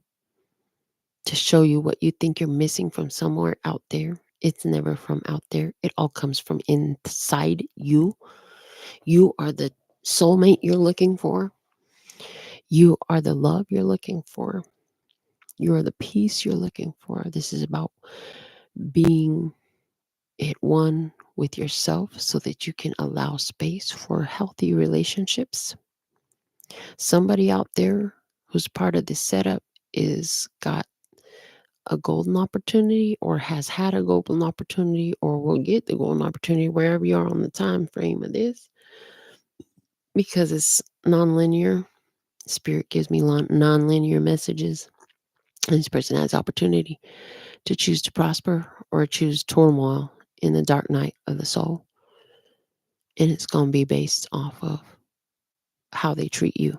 to show you what you think you're missing from somewhere out there. It's never from out there. It all comes from inside you. You are the soulmate you're looking for. You are the love you're looking for. You are the peace you're looking for. This is about being at one with yourself so that you can allow space for healthy relationships. Somebody out there who's part of this setup is got a golden opportunity or has had a golden opportunity or will get the golden opportunity wherever you are on the time frame of this, because it's nonlinear. Spirit gives me nonlinear messages, and this person has opportunity to choose to prosper or choose turmoil in the dark night of the soul. And it's going to be based off of how they treat you.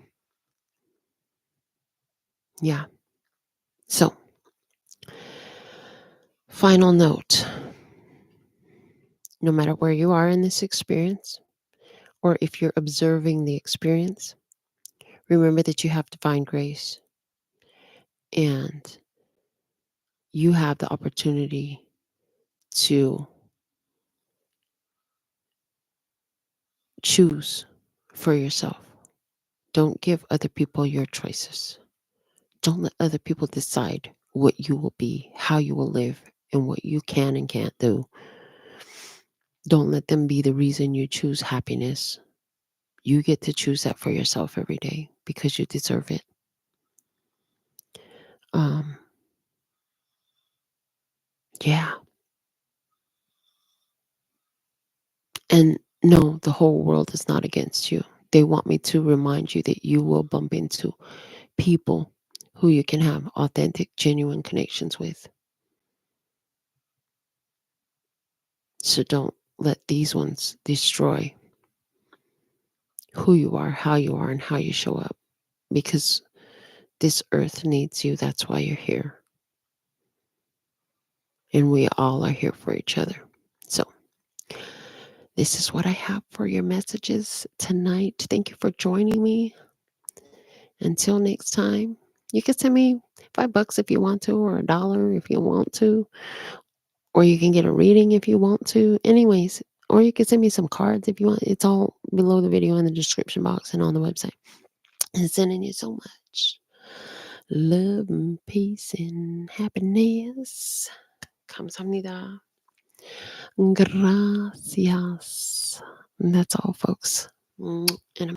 Yeah. So, final note, no matter where you are in this experience, or if you're observing the experience, remember that you have divine grace and you have the opportunity to choose for yourself. Don't give other people your choices. Don't let other people decide what you will be, how you will live, and what you can and can't do. Don't let them be the reason you choose happiness. You get to choose that for yourself every day because you deserve it. Um, yeah. And no, the whole world is not against you. They want me to remind you that you will bump into people who you can have authentic, genuine connections with. So don't let these ones destroy who you are, how you are, and how you show up. Because this earth needs you. That's why you're here. And we all are here for each other. So this is what I have for your messages tonight. Thank you for joining me. Until next time, you can send me $5 if you want to, or $1 if you want to, or you can get a reading if you want to. Anyways, or you can send me some cards if you want. It's all below the video in the description box and on the website. And sending you so much love and peace and happiness. 감사합니다. Gracias. And that's all, folks. And